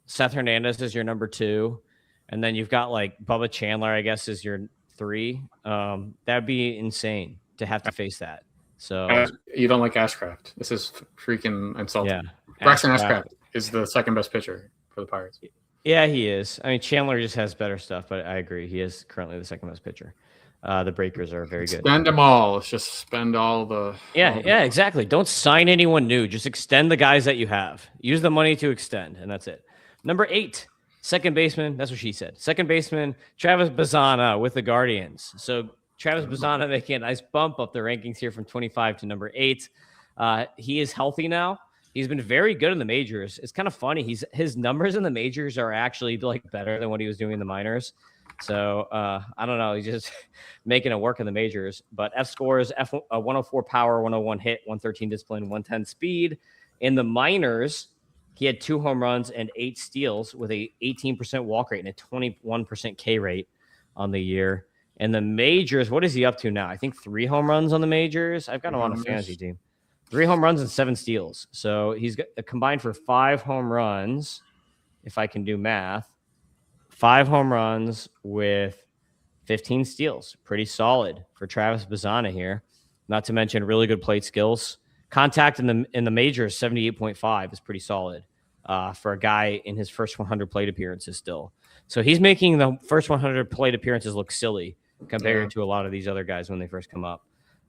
[SPEAKER 2] Seth Hernandez is your number two, and then you've got like Bubba Chandler, I guess, is your three. That'd be insane to have to face that. So
[SPEAKER 3] you don't like Ashcraft. This is freaking insulting.
[SPEAKER 2] Yeah,
[SPEAKER 3] Braxton Ashcraft is the second best pitcher for the Pirates.
[SPEAKER 2] Yeah, he is. I mean, Chandler just has better stuff, but I agree. He is currently the second best pitcher. The Breakers are very good.
[SPEAKER 3] Spend them all. Let's just spend all the.
[SPEAKER 2] Yeah, exactly. Don't sign anyone new. Just extend the guys that you have. Use the money to extend, and that's it. Number 8, second baseman. That's what she said. Second baseman, Travis Bazzana with the Guardians. So Travis Bazzana making a nice bump up the rankings here from 25 to number 8. He is healthy now. He's been very good in the majors. It's kind of funny. His numbers in the majors are actually like better than what he was doing in the minors. So I don't know. He's just making it work in the majors. But F scores, 104 power, 101 hit, 113 discipline, 110 speed. In the minors, he had 2 home runs and 8 steals with a 18% walk rate and a 21% K rate on the year. And the majors, what is he up to now? I think 3 home runs on the majors. I've got him on a fantasy team. 3 home runs and 7 steals. So he's got combined for 5 home runs, if I can do math. 5 home runs with 15 steals. Pretty solid for Travis Bazzana here. Not to mention really good plate skills. Contact in the majors, 78.5 is pretty solid for a guy in his first 100 plate appearances still. So he's making the first 100 plate appearances look silly compared to a lot of these other guys when they first come up.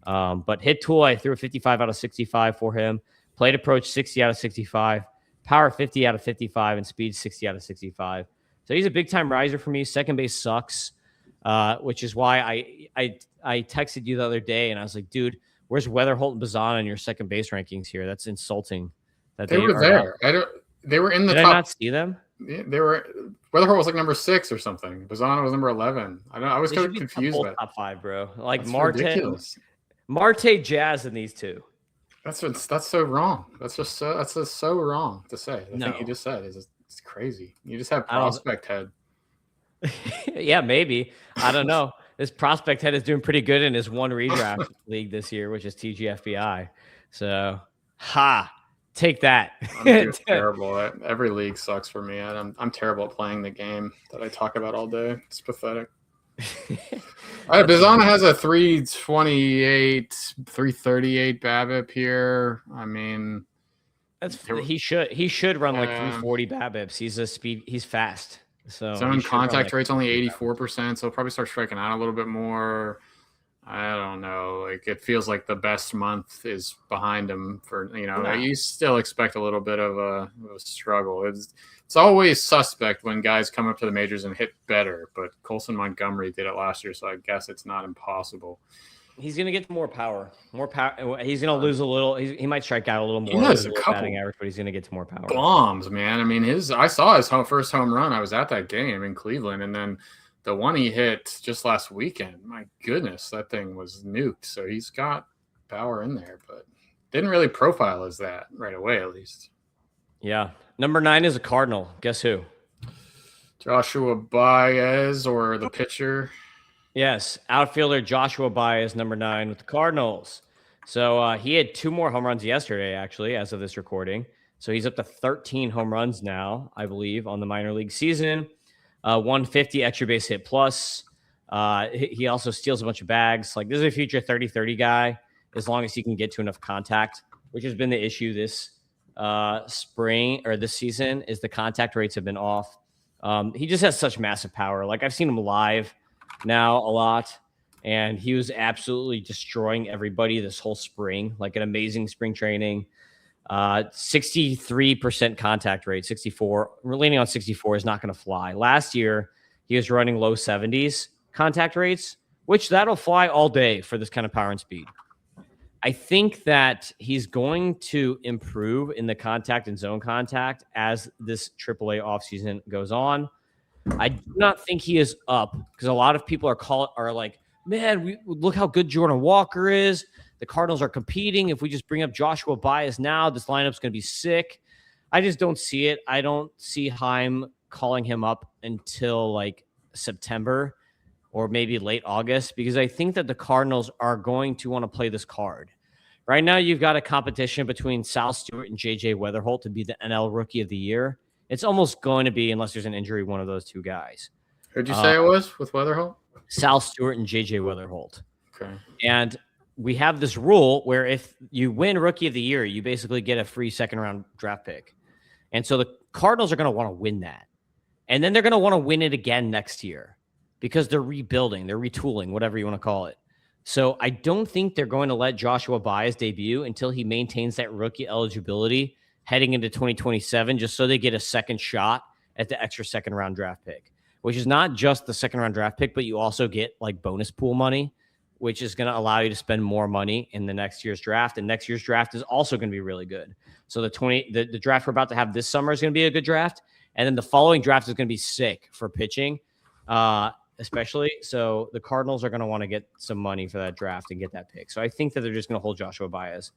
[SPEAKER 2] But hit tool, I threw a 55 out of 65 for him. Plate approach, 60 out of 65. Power, 50 out of 55. And speed, 60 out of 65. So he's a big-time riser for me. Second base sucks, which is why I texted you the other day, and I was like, dude, where's Weatherholt and Bazzana in your second base rankings here? That's insulting. That
[SPEAKER 3] they were there. They were in the top.
[SPEAKER 2] Did I not see them?
[SPEAKER 3] Yeah, they were. Weatherholt was like number 6 or something. Bazzana was number 11. I was kind of confused.
[SPEAKER 2] Top 5, bro. Like
[SPEAKER 3] that's
[SPEAKER 2] Marte, Jazz, and these two.
[SPEAKER 3] That's so wrong. That's just so wrong to say. The thing you just said is it's crazy. You just have prospect head.
[SPEAKER 2] Yeah, maybe. I don't know. This prospect head is doing pretty good in his one redraft league this year, which is TGFBI. So, take that.
[SPEAKER 3] I'm terrible. Every league sucks for me. I'm terrible at playing the game that I talk about all day. It's pathetic. Bazzana has a 328, 338 BABIP here. I mean,
[SPEAKER 2] he should run like 340 BABIPs. He's fast. So
[SPEAKER 3] his own contact rate's only 84%, so he'll probably start striking out a little bit more. I don't know. Like it feels like the best month is behind him for you still expect a little bit of a struggle. It's always suspect when guys come up to the majors and hit better, but Colson Montgomery did it last year, so I guess it's not impossible.
[SPEAKER 2] He's going to get more power. He's going to lose a little. He might strike out a little more.
[SPEAKER 3] He has a couple
[SPEAKER 2] batting average, but he's going to get to more power.
[SPEAKER 3] Bombs, man. I mean, I saw his first home run. I was at that game in Cleveland, and then the one he hit just last weekend. My goodness, that thing was nuked. So he's got power in there, but didn't really profile as that right away, at least.
[SPEAKER 2] Yeah. Number 9 is a Cardinal. Guess who?
[SPEAKER 3] Joshua Baez, or the pitcher.
[SPEAKER 2] Yes, outfielder Joshua Baez, number 9 with the Cardinals. So he had 2 more home runs yesterday, actually, as of this recording. So he's up to 13 home runs now, I believe, on the minor league season. 150 extra base hit plus. He also steals a bunch of bags. Like, this is a future 30-30 guy, as long as he can get to enough contact, which has been the issue this spring or this season, is the contact rates have been off. He just has such massive power. Like, I've seen him live now a lot, and he was absolutely destroying everybody this whole spring, like an amazing spring training. 63% contact rate, 64. We're leaning on 64 is not going to fly. Last year, he was running low 70s contact rates, which that'll fly all day for this kind of power and speed. I think that he's going to improve in the contact and zone contact as this AAA offseason goes on. I do not think he is up, because a lot of people are like, man, look how good Jordan Walker is. the Cardinals are competing. If we just bring up Joshua Baez now, this lineup's going to be sick. I just don't see it. I don't see Heim calling him up until like September or maybe late August, because I think that the Cardinals are going to want to play this card. Right now, you've got a competition between Sal Stewart and J.J. Weatherholt to be the NL Rookie of the Year. It's almost going to be, unless there's an injury, one of those two guys.
[SPEAKER 3] Who'd you say it was with Weatherholt?
[SPEAKER 2] Sal Stewart and J.J. Weatherholt.
[SPEAKER 3] Okay.
[SPEAKER 2] And we have this rule where if you win Rookie of the Year, you basically get a free second-round draft pick. And so the Cardinals are going to want to win that. And then they're going to want to win it again next year because they're rebuilding, they're retooling, whatever you want to call it. So I don't think they're going to let Joshua Baez debut until he maintains that rookie eligibility heading into 2027, just so they get a second shot at the extra second-round draft pick, which is not just the second-round draft pick, but you also get like bonus pool money, which is going to allow you to spend more money in the next year's draft. And next year's draft is also going to be really good. So the draft we're about to have this summer is going to be a good draft. And then the following draft is going to be sick for pitching, especially. So the Cardinals are going to want to get some money for that draft and get that pick. So I think that they're just going to hold Joshua Baez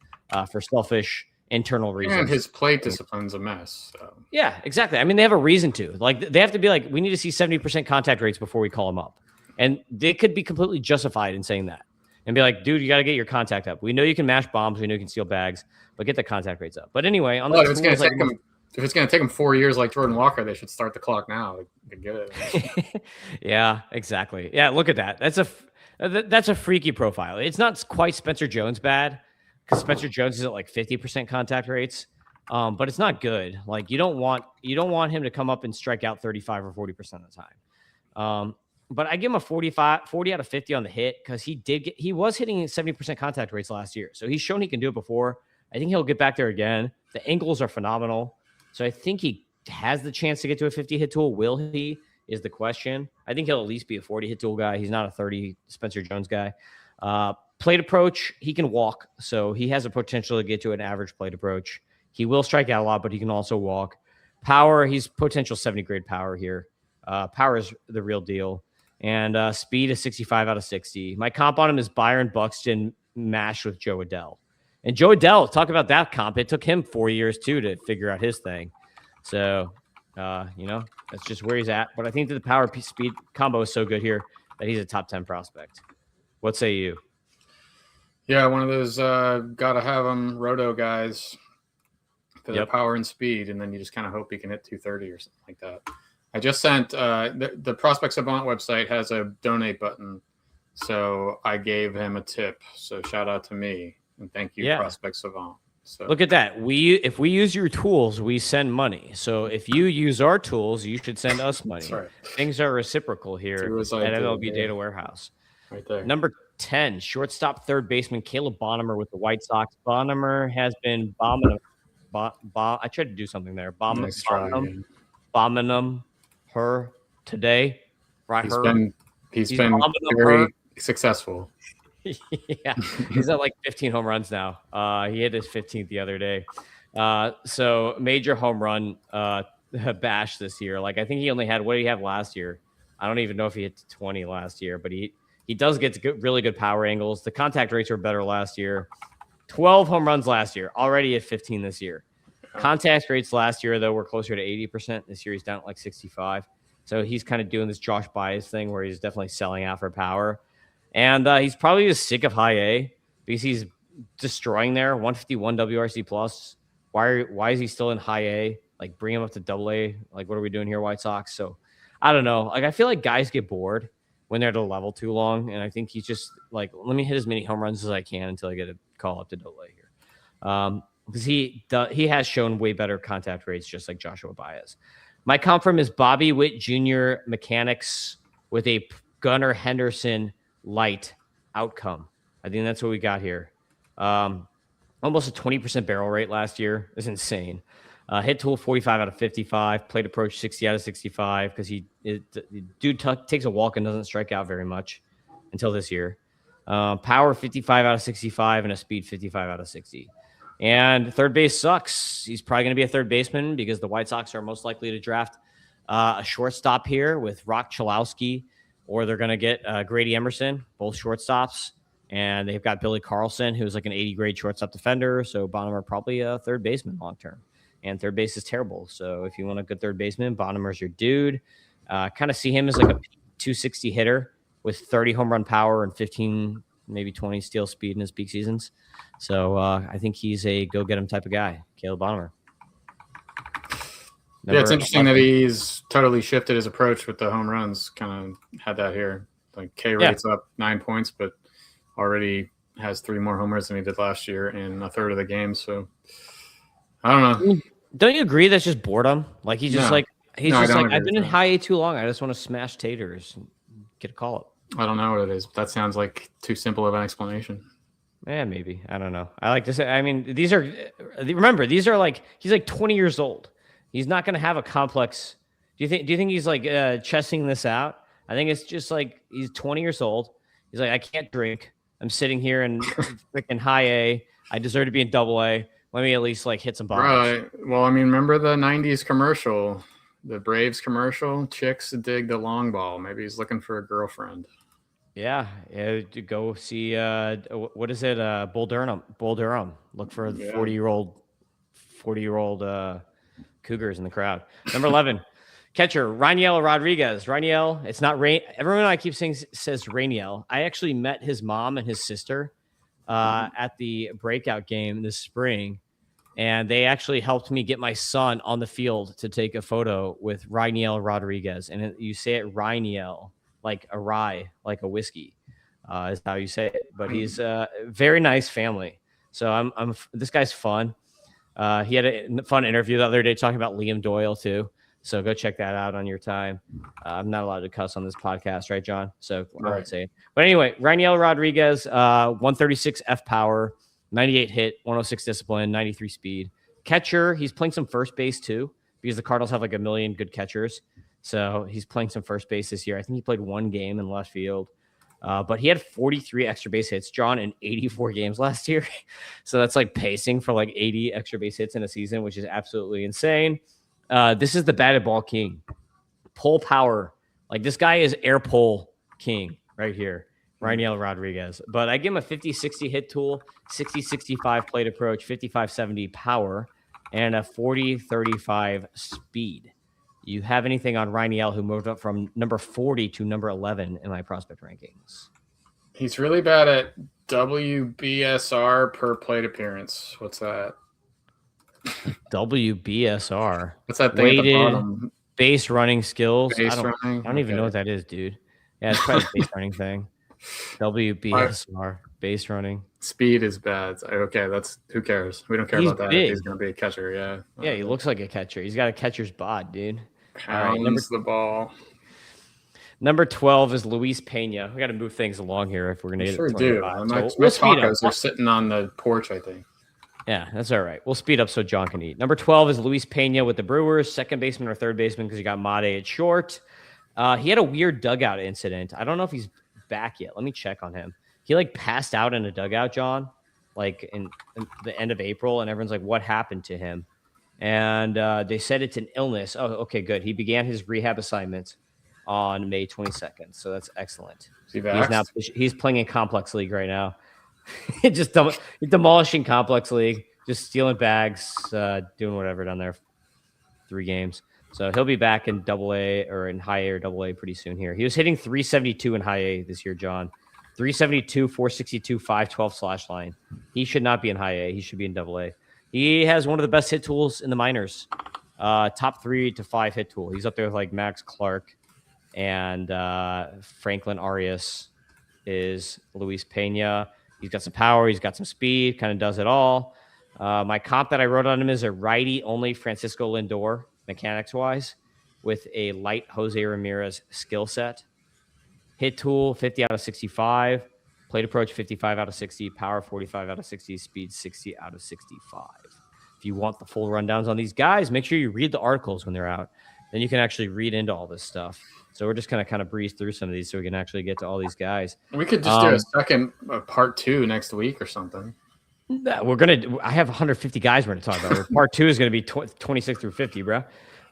[SPEAKER 2] for selfish internal reasons.
[SPEAKER 3] And his plate discipline's a mess. So.
[SPEAKER 2] Yeah, exactly. I mean, they have a reason to. Like, they have to be like, we need to see 70% contact rates before we call him up. And they could be completely justified in saying that and be like, dude, you got to get your contact up. We know you can mash bombs. We know you can steal bags, but get the contact rates up. But anyway, on
[SPEAKER 3] if it's going to take them 4 years like Jordan Walker, they should start the clock now to get it.
[SPEAKER 2] Yeah, exactly. Yeah, look at that. That's a freaky profile. It's not quite Spencer Jones bad, because Spencer Jones is at like 50% contact rates, but it's not good. Like you don't want him to come up and strike out 35 or 40% of the time. But I give him a 40 out of 50 on the hit, because he was hitting 70% contact rates last year. So he's shown he can do it before. I think he'll get back there again. The angles are phenomenal. So I think he has the chance to get to a 50 hit tool. Will he is the question. I think he'll at least be a 40 hit tool guy. He's not a 30 Spencer Jones guy. Plate approach, he can walk. So he has a potential to get to an average plate approach. He will strike out a lot, but he can also walk. Power, he's potential 70 grade power here. Power is the real deal. And speed is 65 out of 60. My comp on him is Byron Buxton mashed with Joe Adell. And Joe Adell, talk about that comp. It took him 4 years, too, to figure out his thing. So, that's just where he's at. But I think that the power speed combo is so good here that he's a top 10 prospect. What say you?
[SPEAKER 3] Yeah, one of those gotta have him roto guys for the power and speed, and then you just kind of hope he can hit 230 or something like that. I just sent the Prospect Savant website has a donate button, so I gave him a tip. So shout out to me and thank you, Prospect Savant. So
[SPEAKER 2] look at that. If we use your tools, we send money. So if you use our tools, you should send us money.
[SPEAKER 3] That's right.
[SPEAKER 2] Things are reciprocal here at MLB Data Warehouse.
[SPEAKER 3] Right there.
[SPEAKER 2] Number 10, shortstop, third baseman Caleb Bonham with the White Sox. Bonham has been bombing. I tried to do something there. Bombing her today, right?
[SPEAKER 3] He's been very successful.
[SPEAKER 2] Yeah, he's at like 15 home runs now. He hit his 15th the other day. So major home run bash this year. Like I think he only had, what did he have last year? I don't even know if he hit 20 last year, but he does get really good power angles. The contact rates were better last year. 12 home runs last year, already at 15 this year. Contact rates last year, though, were closer to 80%. This year, he's down at like 65. So he's kind of doing this Josh Baez thing where he's definitely selling out for power. And he's probably just sick of high A because he's destroying there. 151 WRC plus. Why is he still in high A? Like, bring him up to double A. Like, what are we doing here, White Sox? So I don't know. Like, I feel like guys get bored when they're at a level too long. And I think he's just like, let me hit as many home runs as I can until I get a call up to double A here. Because he has shown way better contact rates, just like Joshua Baez. My comp from is Bobby Witt Jr. mechanics with a Gunnar Henderson light outcome. I think that's what we got here. Almost a 20% barrel rate last year. It's insane. Hit tool 45 out of 55. Plate approach 60 out of 65 because dude takes a walk and doesn't strike out very much until this year. Power 55 out of 65 and a speed 55 out of 60. And third base sucks. He's probably going to be a third baseman because the White Sox are most likely to draft a shortstop here with Rock Chalowski, or they're going to get Grady Emerson, both shortstops. And they've got Billy Carlson, who's like an 80 grade shortstop defender. So Bonham probably a third baseman long term. And third base is terrible. So if you want a good third baseman, Bonham your dude. Kind of see him as like a 260 hitter with 30 home run power and 15, maybe 20 steal speed in his peak seasons. So I think he's a go get him type of guy, Caleb Bonham.
[SPEAKER 3] Yeah, it's interesting that he's totally shifted his approach with the home runs. Kind of had that here. Like K rate's up 9 points, but already has 3 more homers than he did last year in a third of the game. So I don't know.
[SPEAKER 2] Don't you agree that's just boredom? Like he's just I've been in high A too long. I just want to smash taters and get a call up.
[SPEAKER 3] I don't know what it is, but that sounds like too simple of an explanation.
[SPEAKER 2] Yeah, maybe. I don't know. I like to say, I mean, these are like, he's like 20 years old. He's not going to have a complex. Do you think he's like chessing this out? I think it's just like, he's 20 years old. He's like, I can't drink. I'm sitting here in freaking high A. I deserve to be in double A. Let me at least like hit some bombs.
[SPEAKER 3] Right. Well, I mean, remember the 90s commercial, the Braves commercial? Chicks dig the long ball. Maybe he's looking for a girlfriend.
[SPEAKER 2] Yeah. To go see, what is it? Bull Durham. Look for 40-year-old Cougars in the crowd. Number 11, catcher, Rainiel Rodriguez. Rainiel, it's not Rain. Everyone I keep saying says Rainiel. I actually met his mom and his sister at the breakout game this spring, and they actually helped me get my son on the field to take a photo with Rainiel Rodriguez. And you say it Rainiel, like a rye, like a whiskey, is how you say it. But he's a very nice family. So this guy's fun. He had a fun interview the other day talking about Liam Doyle too. So go check that out on your time. I'm not allowed to cuss on this podcast, right, John? So I won't say it. But anyway, Rainiel Rodriguez, 136 F power, 98 hit, 106 discipline, 93 speed. Catcher, he's playing some first base too, because the Cardinals have like a million good catchers. So he's playing some first base this year. I think he played 1 game in left field. But he had 43 extra base hits, John, in 84 games last year. So that's like pacing for like 80 extra base hits in a season, which is absolutely insane. This is the batted ball king. Pull power. Like this guy is air pull king right here. Rainiel Rodriguez. But I give him a 50-60 hit tool, 60-65 plate approach, 55-70 power, and a 40-35 speed. You have anything on Rainiel, who moved up from number 40 to number 11 in my prospect rankings?
[SPEAKER 3] He's really bad at WBSR per plate appearance. What's that?
[SPEAKER 2] WBSR.
[SPEAKER 3] What's that thing
[SPEAKER 2] Weighted
[SPEAKER 3] at the bottom?
[SPEAKER 2] Base running skills.
[SPEAKER 3] Base
[SPEAKER 2] I don't even know what that is, dude. Yeah, it's probably a base running thing. WBSR, base running.
[SPEAKER 3] Speed is bad. Okay, that's who cares? We don't care about that. He's going to be a catcher, yeah.
[SPEAKER 2] Yeah, he looks like a catcher. He's got a catcher's bod, dude.
[SPEAKER 3] Pounds the ball.
[SPEAKER 2] Number 12 is Luis Pena. We got to move things along here if we're going to get
[SPEAKER 3] sure
[SPEAKER 2] to 25.
[SPEAKER 3] do. My tacos are sitting on the porch, I think.
[SPEAKER 2] Yeah, that's all right. We'll speed up so John can eat. Number 12 is Luis Pena with the Brewers, second baseman or third baseman because you got Made at short. He had a weird dugout incident. I don't know if he's back yet. Let me check on him. He like passed out in a dugout, John, like in the end of April, and everyone's like, what happened to him? And they said it's an illness. Oh, okay, good. He began his rehab assignment on May 22nd, so that's excellent. He's playing in Complex League right now. Just demolishing Complex League, just stealing bags, doing whatever down there. 3 games. So he'll be back in Double A or in High A or Double A pretty soon here. He was hitting 372 in High A this year, John. 372, 462, 512 slash line. He should not be in High A. He should be in Double A. He has one of the best hit tools in the minors. Top 3 to 5 hit tool. He's up there with like Max Clark and Franklin Arias is Luis Pena. He's got some power. He's got some speed. Kind of does it all. My comp that I wrote on him is a righty-only Francisco Lindor, mechanics-wise, with a light Jose Ramirez skill set. Hit tool, 50 out of 65. Plate approach, 55 out of 60. Power, 45 out of 60. Speed, 60 out of 65. If you want the full rundowns on these guys, make sure you read the articles when they're out. Then you can actually read into all this stuff. So we're just going to kind of breeze through some of these so we can actually get to all these guys.
[SPEAKER 3] We could just do a second part 2 next week or something.
[SPEAKER 2] I have 150 guys we're going to talk about. Part 2 is going to be 26 through 50, bro.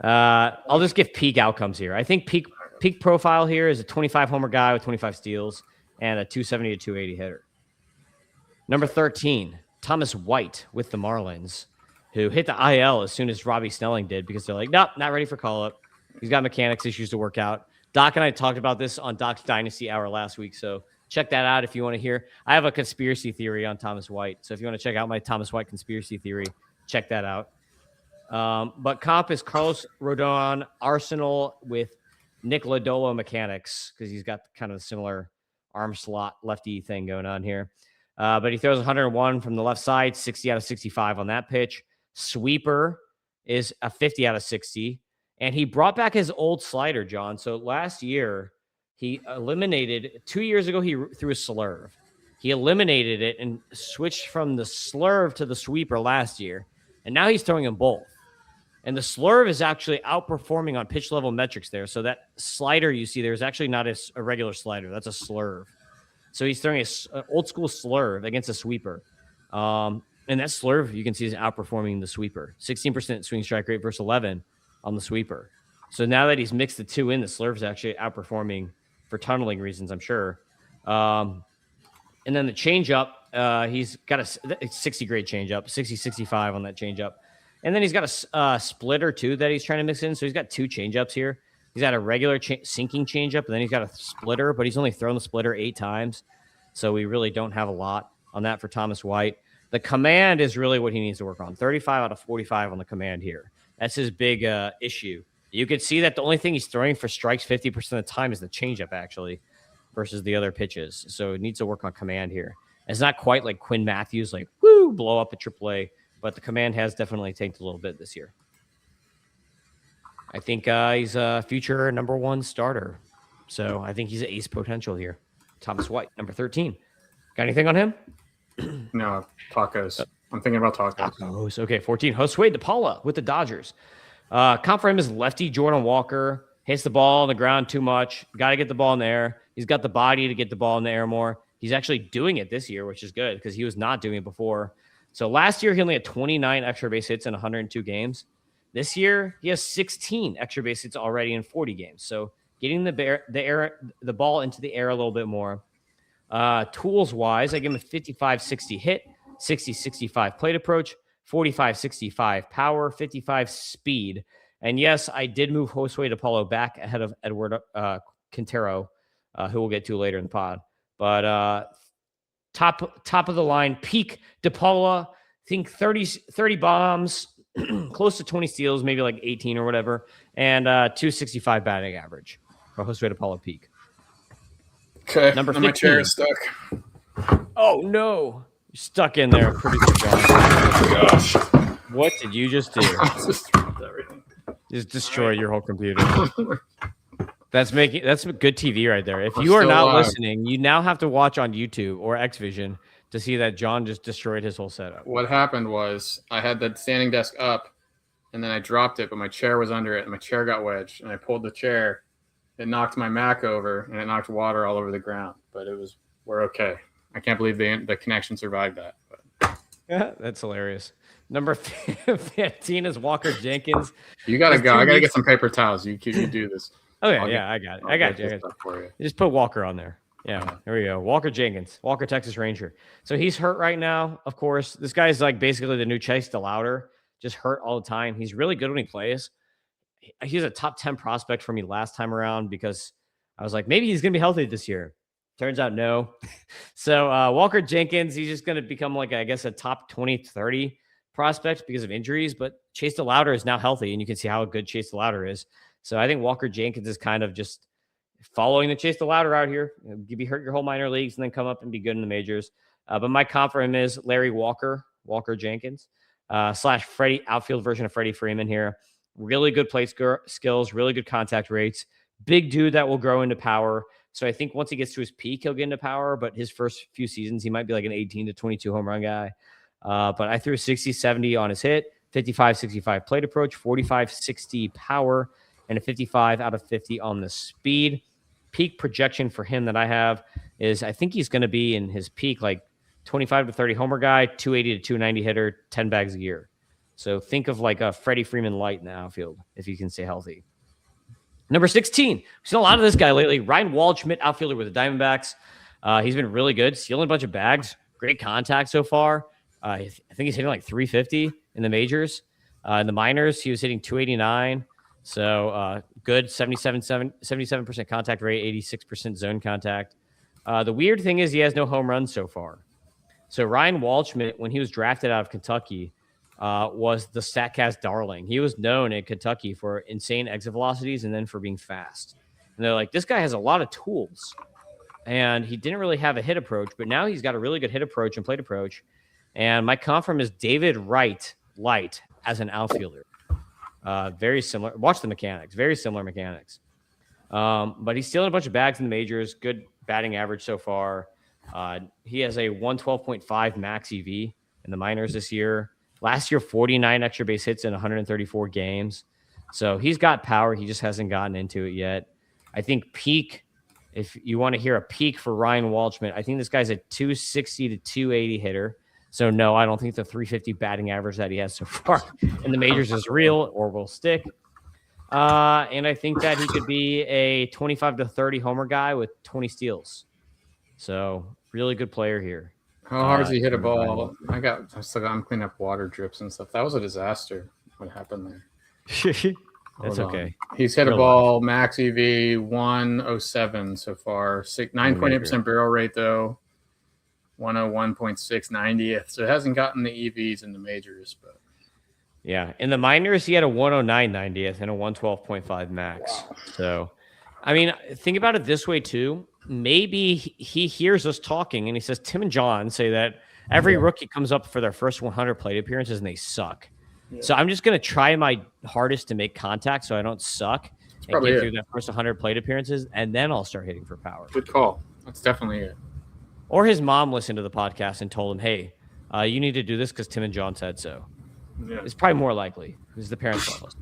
[SPEAKER 2] I'll just give peak outcomes here. I think peak profile here is a 25 homer guy with 25 steals and a 270 to 280 hitter. Number 13, Thomas White with the Marlins, who hit the IL as soon as Robbie Snelling did because they're like, nope, not ready for call-up. He's got mechanics issues to work out. Doc and I talked about this on Doc's Dynasty Hour last week, so check that out if you want to hear. I have a conspiracy theory on Thomas White, so if you want to check out my Thomas White conspiracy theory, check that out. But comp is Carlos Rodon, Arsenal with Nick Lodolo mechanics because he's got kind of a similar arm slot lefty thing going on here. But he throws 101 from the left side, 60 out of 65 on that pitch. Sweeper is a 50 out of 60. And he brought back his old slider, John. So last year, he eliminated, 2 years ago, he threw a slurve. He eliminated it and switched from the slurve to the sweeper last year. And now he's throwing them both. And the slurve is actually outperforming on pitch level metrics there. So that slider you see there is actually not a regular slider. That's a slurve. So he's throwing an old school slurve against a sweeper. And that slurve, you can see, is outperforming the sweeper. 16% swing strike rate versus 11 on the sweeper. So now that he's mixed the two in, the slurve is actually outperforming for tunneling reasons, I'm sure. And then the changeup, he's got a 60 grade changeup, 60-65 on that changeup. And then he's got a splitter too that he's trying to mix in. So he's got two changeups here. He's got a regular sinking changeup, and then he's got a splitter, but he's only thrown the splitter 8 times. So we really don't have a lot on that for Thomas White. The command is really what he needs to work on. 35 out of 45 on the command here. That's his big issue. You could see that the only thing he's throwing for strikes 50% of the time is the changeup, actually, versus the other pitches. So it needs to work on command here. It's not quite like Quinn Matthews, like, woo, blow up a AAA, but the command has definitely tanked a little bit this year. I think he's a future number 1 starter. So I think he's an ace potential here. Thomas White, number 13. Got anything on him?
[SPEAKER 3] No, tacos. I'm thinking about tacos.
[SPEAKER 2] Okay, 14. Josue DePaula with the Dodgers. Comp for him is lefty Jordan Walker. Hits the ball on the ground too much. Got to get the ball in the air. He's got the body to get the ball in the air more. He's actually doing it this year, which is good because he was not doing it before. So last year, he only had 29 extra base hits in 102 games. This year, he has 16 extra base hits already in 40 games. So getting the ball into the air a little bit more. Tools-wise, I give him a 55-60 hit, 60-65 plate approach, 45-65 power, 55 speed. And yes, I did move Josue DePaulo back ahead of Edward Quintero, who we'll get to later in the pod. But top of the line, peak DePaula, I think 30 bombs, close to 20 steals, maybe like 18 or whatever, and 265 batting average for Josue DePaula peak.
[SPEAKER 3] Okay,
[SPEAKER 2] number 15.
[SPEAKER 3] My chair is stuck.
[SPEAKER 2] Oh no, you're stuck in there, producer John.
[SPEAKER 3] Oh, gosh,
[SPEAKER 2] what did you just do?
[SPEAKER 3] just dropped everything.
[SPEAKER 2] Just destroy your whole computer. That's good TV right there. If
[SPEAKER 3] We're
[SPEAKER 2] you are
[SPEAKER 3] still
[SPEAKER 2] not
[SPEAKER 3] live.
[SPEAKER 2] listening, you now have to watch on YouTube or Xvision to see that John just destroyed his whole setup.
[SPEAKER 3] What happened was I had the standing desk up, and then I dropped it, but my chair was under it, and my chair got wedged, and I pulled the chair. It knocked my Mac over, and it knocked water all over the ground. But we're okay. I can't believe the connection survived that. But.
[SPEAKER 2] Yeah, that's hilarious. Number 15 is Walker Jenkins.
[SPEAKER 3] You gotta go. I gotta get some paper towels. You do this.
[SPEAKER 2] Okay,
[SPEAKER 3] I'll
[SPEAKER 2] I got it. I got you.
[SPEAKER 3] For you.
[SPEAKER 2] Just put Walker on there. Yeah, there we go. Walker Jenkins, Walker Texas Ranger. So he's hurt right now, of course. This guy's like basically the new Chase DeLauder, just hurt all the time. He's really good when he plays. He's a top 10 prospect for me last time around because I was like, maybe he's going to be healthy this year. Turns out no. So Walker Jenkins, he's just going to become like, I guess, a top 20, 30 prospect because of injuries. But Chase DeLauder is now healthy, and you can see how good Chase DeLauder is. So I think Walker Jenkins is kind of just following the Chase DeLauder out here. Be hurt your whole minor leagues and then come up and be good in the majors. But my comp for him is Larry Walker Jenkins, / Freddie, outfield version of Freddie Freeman here. Really good plate skills, really good contact rates. Big dude that will grow into power. So I think once he gets to his peak, he'll get into power. But his first few seasons, he might be like an 18 to 22 home run guy. But I threw 60-70 on his hit, 55-65 plate approach, 45-60 power, and a 55 out of 50 on the speed. Peak projection for him that I have is I think he's going to be in his peak like 25 to 30 homer guy, 280 to 290 hitter, 10 bags a year. So think of like a Freddie Freeman light in the outfield if you can stay healthy. Number 16. We've seen a lot of this guy lately. Ryan Waldschmidt, outfielder with the Diamondbacks. He's been really good, stealing a bunch of bags. Great contact so far. I think he's hitting like 350 in the majors. In the minors, he was hitting 289. So good 77% contact rate, 86% zone contact. The weird thing is he has no home runs so far. So Ryan Walshman, when he was drafted out of Kentucky, was the StatCast darling. He was known in Kentucky for insane exit velocities and then for being fast. And they're like, this guy has a lot of tools. And he didn't really have a hit approach, but now he's got a really good hit approach and plate approach. And my comp from is David Wright Light as an outfielder. Very similar. Watch the mechanics. Very similar mechanics. But he's stealing a bunch of bags in the majors. Good batting average so far. He has a 112.5 max EV in the minors this year. Last year, 49 extra base hits in 134 games. So he's got power. He just hasn't gotten into it yet. I think peak, if you want to hear a peak for Ryan Walshman, I think this guy's a 260 to 280 hitter. So, no, I don't think the 350 batting average that he has so far in the majors is real or will stick. And I think that he could be a 25 to 30 homer guy with 20 steals. So, really good player here.
[SPEAKER 3] How hard does he hit a ball? I'm cleaning up water drips and stuff. That was a disaster. What happened there?
[SPEAKER 2] That's okay.
[SPEAKER 3] He's hit a ball, max EV 107 so far. 9.8% barrel rate though. 101.6 90th. So it hasn't gotten the EVs in the majors, but
[SPEAKER 2] yeah, in the minors he had a 109 90th and a 112.5 max. Wow. So, I mean, think about it this way too. Maybe he hears us talking and he says Tim and John say that every rookie comes up for their first 100 plate appearances and they suck. Yeah. So I'm just going to try my hardest to make contact so I don't suck and get through that first 100 plate appearances, and then I'll start hitting for power.
[SPEAKER 3] Good call. That's definitely it.
[SPEAKER 2] Or his mom listened to the podcast and told him, hey, you need to do this because Tim and John said so. Yeah. It's probably more likely because the parents love us.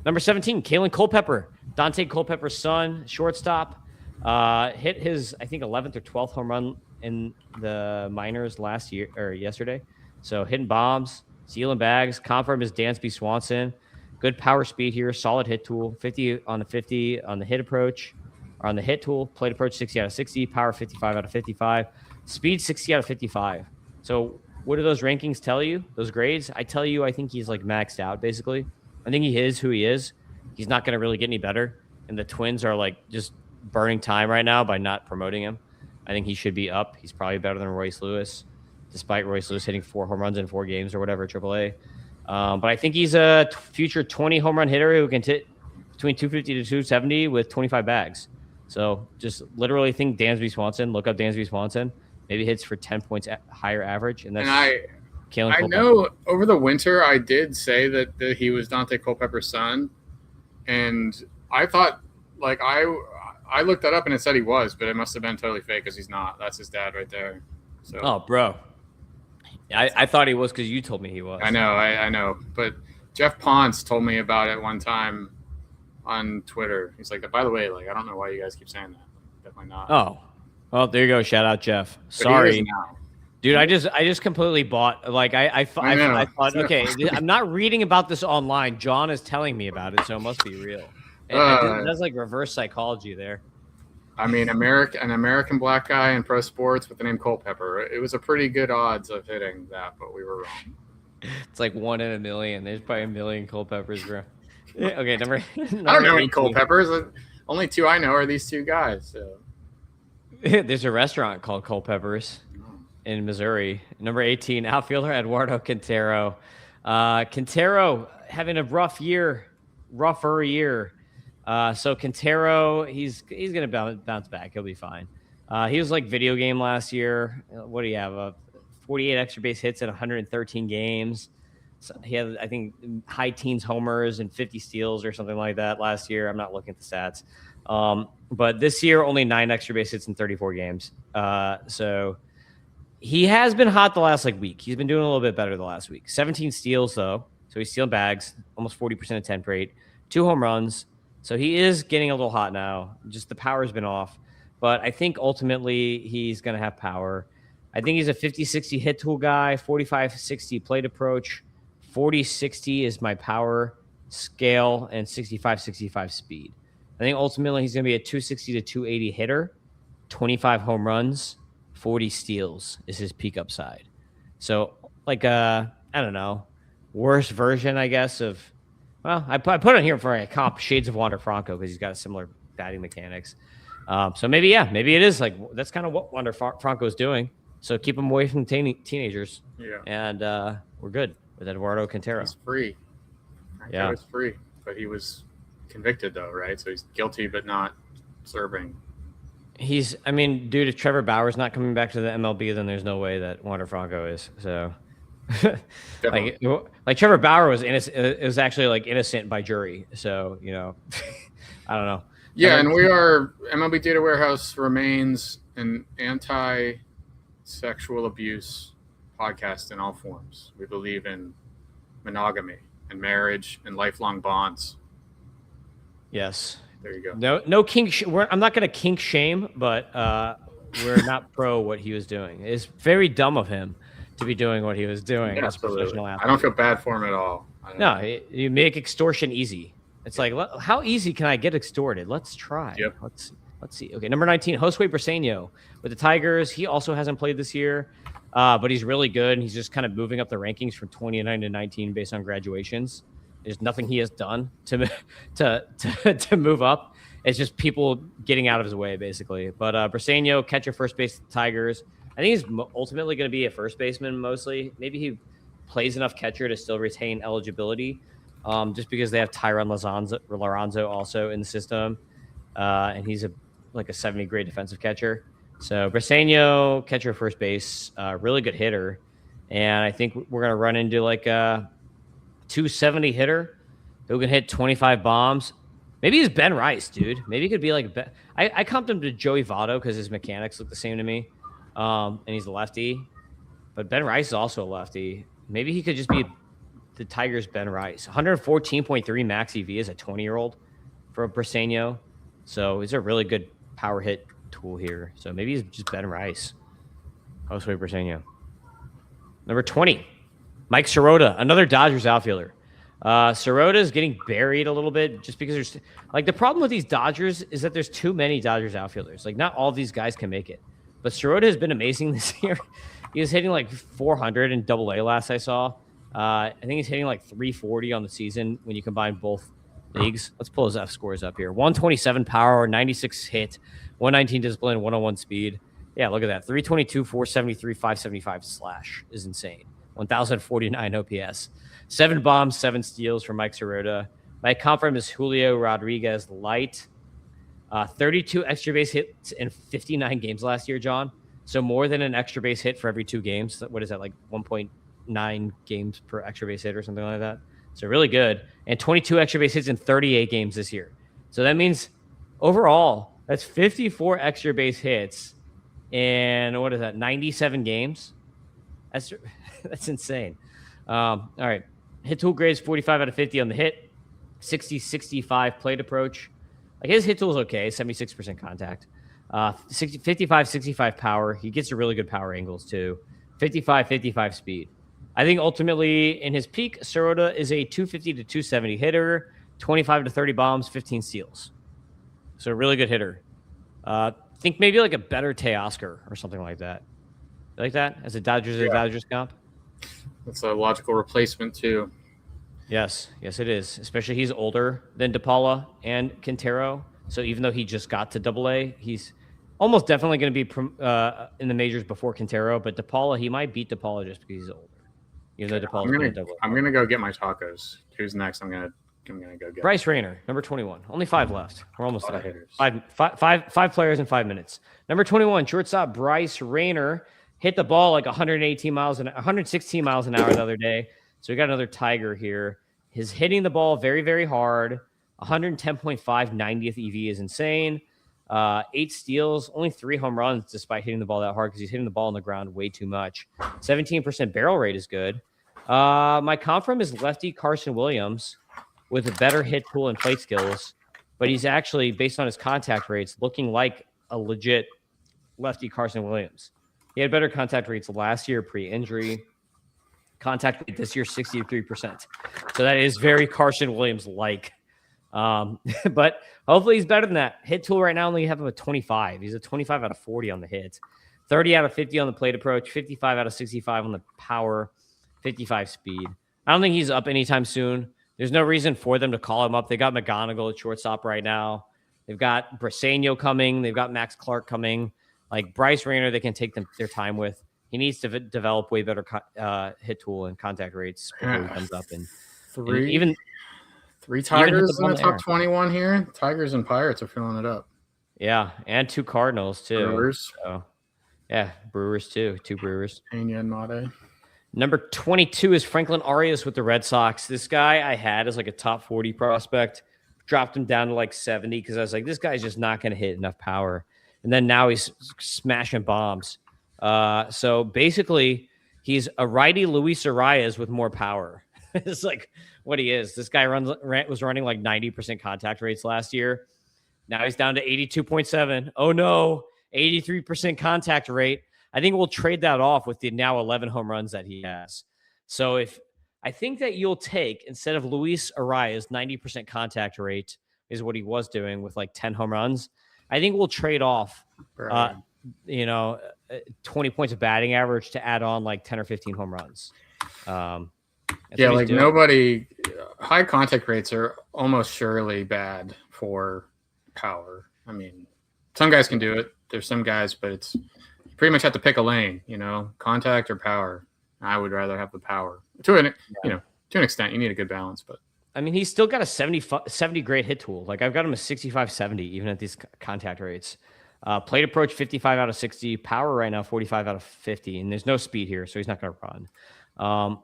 [SPEAKER 2] Number 17, Kalen Culpepper. Dante Culpepper's son, shortstop. Hit his, I think, 11th or 12th home run in the minors yesterday. So hitting bombs, stealing bags. Comp from is Dansby Swanson. Good power speed here. Solid hit tool. 50 on the 50 on the hit approach. Or on the hit tool. Plate approach 60 out of 60. Power 55 out of 55. Speed 60 out of 55. So what do those rankings tell you? Those grades? I tell you, I think he's like maxed out, basically. I think he is who he is. He's not going to really get any better. And the Twins are like just burning time right now by not promoting him. I think he should be up. He's probably better than Royce Lewis, despite Royce Lewis hitting 4 home runs in 4 games or whatever, AAA. But I think he's a future 20 home run hitter who can hit between 250 to 270 with 25 bags. So just literally think Dansby Swanson. Look up Dansby Swanson. Maybe hits for 10 points higher average. And Kalen
[SPEAKER 3] I know over the winter I did say that he was Dante Culpepper's son. And I thought, like, I looked that up and it said he was, but it must have been totally fake because he's not. That's his dad right there. So.
[SPEAKER 2] Oh, bro. I thought he was because you told me he was.
[SPEAKER 3] I know. But Jeff Ponce told me about it one time on Twitter. He's like, by the way, like, I don't know why you guys keep saying that. Definitely not.
[SPEAKER 2] Oh. Well, there you go. Shout out, Jeff. But sorry. Dude, I just completely bought, like, I thought, okay, I'm not reading about this online. John is telling me about it, so it must be real. That's like reverse psychology there.
[SPEAKER 3] I mean, an American black guy in pro sports with the name Culpepper. It was a pretty good odds of hitting that, but we were wrong.
[SPEAKER 2] It's like 1 in a million. There's probably a million Culpeppers, bro. Yeah, okay, number
[SPEAKER 3] I don't know any Culpeppers. Only 2 I know are these 2 guys. So.
[SPEAKER 2] There's a restaurant called Culpeppers in Missouri. Number 18, outfielder Eduardo Quintero. Quintero having a rougher year. So Quintero, he's going to bounce back. He'll be fine. He was like video game last year. What do you have? 48 extra base hits in 113 games. So he had, I think, high teens homers and 50 steals or something like that last year. I'm not looking at the stats. But this year, only 9 extra base hits in 34 games. So he has been hot the last week. He's been doing a little bit better the last week. 17 steals, though. So he's stealing bags, almost 40% attempt rate, 2 home runs. So he is getting a little hot now. Just the power's been off. But I think ultimately he's going to have power. I think he's a 50-60 hit tool guy, 45-60 plate approach. 40-60 is my power scale, and 65-65 speed. I think ultimately he's going to be a 260 to 280 hitter, 25 home runs, 40 steals is his peak upside. So like I don't know, worst version, I guess, of I put on here for a comp shades of Wander Franco because he's got similar batting mechanics. So maybe it is like that's kind of what Wander Franco is doing. So keep him away from teenagers.
[SPEAKER 3] Yeah,
[SPEAKER 2] and we're good with Eduardo Quintero.
[SPEAKER 3] He's free.
[SPEAKER 2] Yeah,
[SPEAKER 3] he was free, but he was convicted though, right? So he's guilty but not serving.
[SPEAKER 2] Dude, if Trevor Bauer's not coming back to the MLB, then there's no way that Wander Franco is. So, like Trevor Bauer was innocent. It was actually like innocent by jury. So I don't know.
[SPEAKER 3] Yeah, and MLB Data Warehouse remains an anti-sexual abuse podcast in all forms. We believe in monogamy and marriage and lifelong bonds.
[SPEAKER 2] Yes.
[SPEAKER 3] There you go.
[SPEAKER 2] No kink. I'm not going to kink shame, but we're not pro what he was doing. It's very dumb of him to be doing what he was doing as a professional athlete.
[SPEAKER 3] I don't feel bad for him at all.
[SPEAKER 2] You make extortion easy. It's like, how easy can I get extorted? Let's try.
[SPEAKER 3] Yep.
[SPEAKER 2] Let's see. Okay, number 19, Josue Briseño with the Tigers. He also hasn't played this year, but he's really good. And he's just kind of moving up the rankings from 29 to 19 based on graduations. There's nothing he has done to move up. It's just people getting out of his way, basically. But Briseño, catcher, first base, the Tigers. I think he's ultimately going to be a first baseman mostly. Maybe he plays enough catcher to still retain eligibility, just because they have Tyron Lorenzo also in the system, and he's a 70 grade defensive catcher. So Briseño, catcher, first base, really good hitter, and I think we're going to run into like a 270 hitter who can hit 25 bombs. Maybe he's Ben Rice, dude. Maybe he could be like I comped him to Joey Votto because his mechanics look the same to me, and he's a lefty. But Ben Rice is also a lefty. Maybe he could just be the Tigers' Ben Rice. 114.3 max EV as a 20-year-old for Briseño. So he's a really good power hit tool here. So maybe he's just Ben Rice. Josue Briseño. Number 20. Mike Sirota, another Dodgers outfielder. Sirota is getting buried a little bit just because there's the problem with these Dodgers is that there's too many Dodgers outfielders. Like not all these guys can make it. But Sirota has been amazing this year. He was hitting like 400 in AA last I saw. I think he's hitting like 340 on the season when you combine both leagues. Let's pull his F scores up here. 127 power, 96 hit, 119 discipline, 101 speed. Yeah, look at that. 322, 473, 575 slash is insane. 1,049 OPS. 7 bombs, 7 steals for Mike Sirota. My comp for him is Julio Rodriguez Light. 32 extra base hits in 59 games last year, John. So more than an extra base hit for every 2 games. What is that, like 1.9 games per extra base hit or something like that? So really good. And 22 extra base hits in 38 games this year. So that means overall, that's 54 extra base hits in, 97 games? That's insane. All right. Hit tool grades 45 out of 50 on the hit, 60-65 plate approach. Like his hit tool is okay, 76% contact. 55-65 power. He gets a really good power angles too. 55-55 speed. I think ultimately in his peak, Sirota is a 250 to 270 hitter, 25 to 30 bombs, 15 steals. So a really good hitter. Think maybe like a better Teoscar or something like that. You like that as a Dodgers comp?
[SPEAKER 3] That's a logical replacement too.
[SPEAKER 2] Yes, it is. Especially he's older than DePaula and Quintero. So even though he just got to AA, he's almost definitely going to be in the majors before Quintero. But DePaula, he might beat DePaula just because he's older. Even though DePaula's
[SPEAKER 3] I'm gonna go get my tacos. Who's next? I'm gonna go get
[SPEAKER 2] Bryce Rayner, number 21. Only 5 left. We're almost there.
[SPEAKER 3] Hitters.
[SPEAKER 2] Five players in 5 minutes. Number 21, shortstop Bryce Rayner hit the ball like 116 miles an hour the other day. So we got another Tiger here. His hitting the ball very, very hard. 110.5 90th EV is insane. 8 steals, only 3 home runs despite hitting the ball that hard because he's hitting the ball on the ground way too much. 17% barrel rate is good. My comp from is lefty Carson Williams with a better hit tool and plate skills, but he's actually, based on his contact rates, looking like a legit lefty Carson Williams. He had better contact rates last year pre-injury. Contact rate this year, 63%. So that is very Carson Williams-like. But hopefully he's better than that. Hit tool right now only have him a 25. He's a 25 out of 40 on the hits. 30 out of 50 on the plate approach, 55 out of 65 on the power, 55 speed. I don't think he's up anytime soon. There's no reason for them to call him up. They got McGonigal at shortstop right now. They've got Briseño coming. They've got Max Clark coming. Like Bryce Rayner, they can take their time with. He needs to develop way better hit tool and contact rates before he comes up. And even
[SPEAKER 3] three Tigers in the top 21 here. Tigers and Pirates are filling it up.
[SPEAKER 2] Yeah, and 2 Cardinals too.
[SPEAKER 3] Brewers.
[SPEAKER 2] So, yeah, Brewers too. 2 Brewers.
[SPEAKER 3] Peña and Mate.
[SPEAKER 2] Number 22 is Franklin Arias with the Red Sox. This guy I had as like a top 40 prospect. Dropped him down to like 70 because I was like, this guy's just not going to hit enough power. And then now he's smashing bombs. So basically, he's a righty Luis Arias with more power. It's like what he is. This guy was running like 90% contact rates last year. Now he's down to 82.7. Oh no, 83% contact rate. I think we'll trade that off with the now 11 home runs that he has. So I think that you'll take, instead of Luis Arias, 90% contact rate is what he was doing with like 10 home runs. I think we'll trade off, 20 points of batting average to add on like 10 or 15 home runs.
[SPEAKER 3] Yeah, like nobody, high contact rates are almost surely bad for power. I mean, some guys can do it. There's some guys, but you pretty much have to pick a lane, contact or power. I would rather have the power to an extent. You need a good balance, but
[SPEAKER 2] I mean, he's still got a 70 grade hit tool. Like I've got him a 65, 70, even at these contact rates. Plate approach 55 out of 60, power right now 45 out of 50, and there's no speed here, so he's not going to run.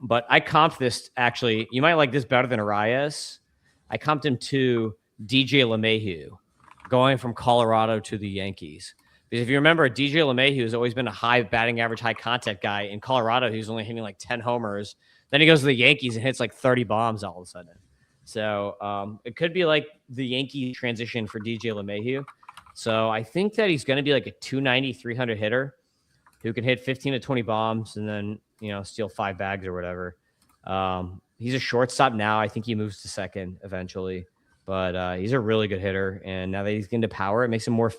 [SPEAKER 2] But I comped this actually. You might like this better than Arias. I comped him to DJ LeMahieu, going from Colorado to the Yankees. Because if you remember, DJ LeMahieu has always been a high batting average, high contact guy. In Colorado, he was only hitting like 10 homers. Then he goes to the Yankees and hits like 30 bombs all of a sudden. So it could be like the Yankee transition for DJ LeMahieu. So I think that he's going to be like a 290, 300 hitter who can hit 15 to 20 bombs and then, steal 5 bags or whatever. He's a shortstop now. I think he moves to second eventually. But he's a really good hitter, and now that he's getting to power, it makes him more of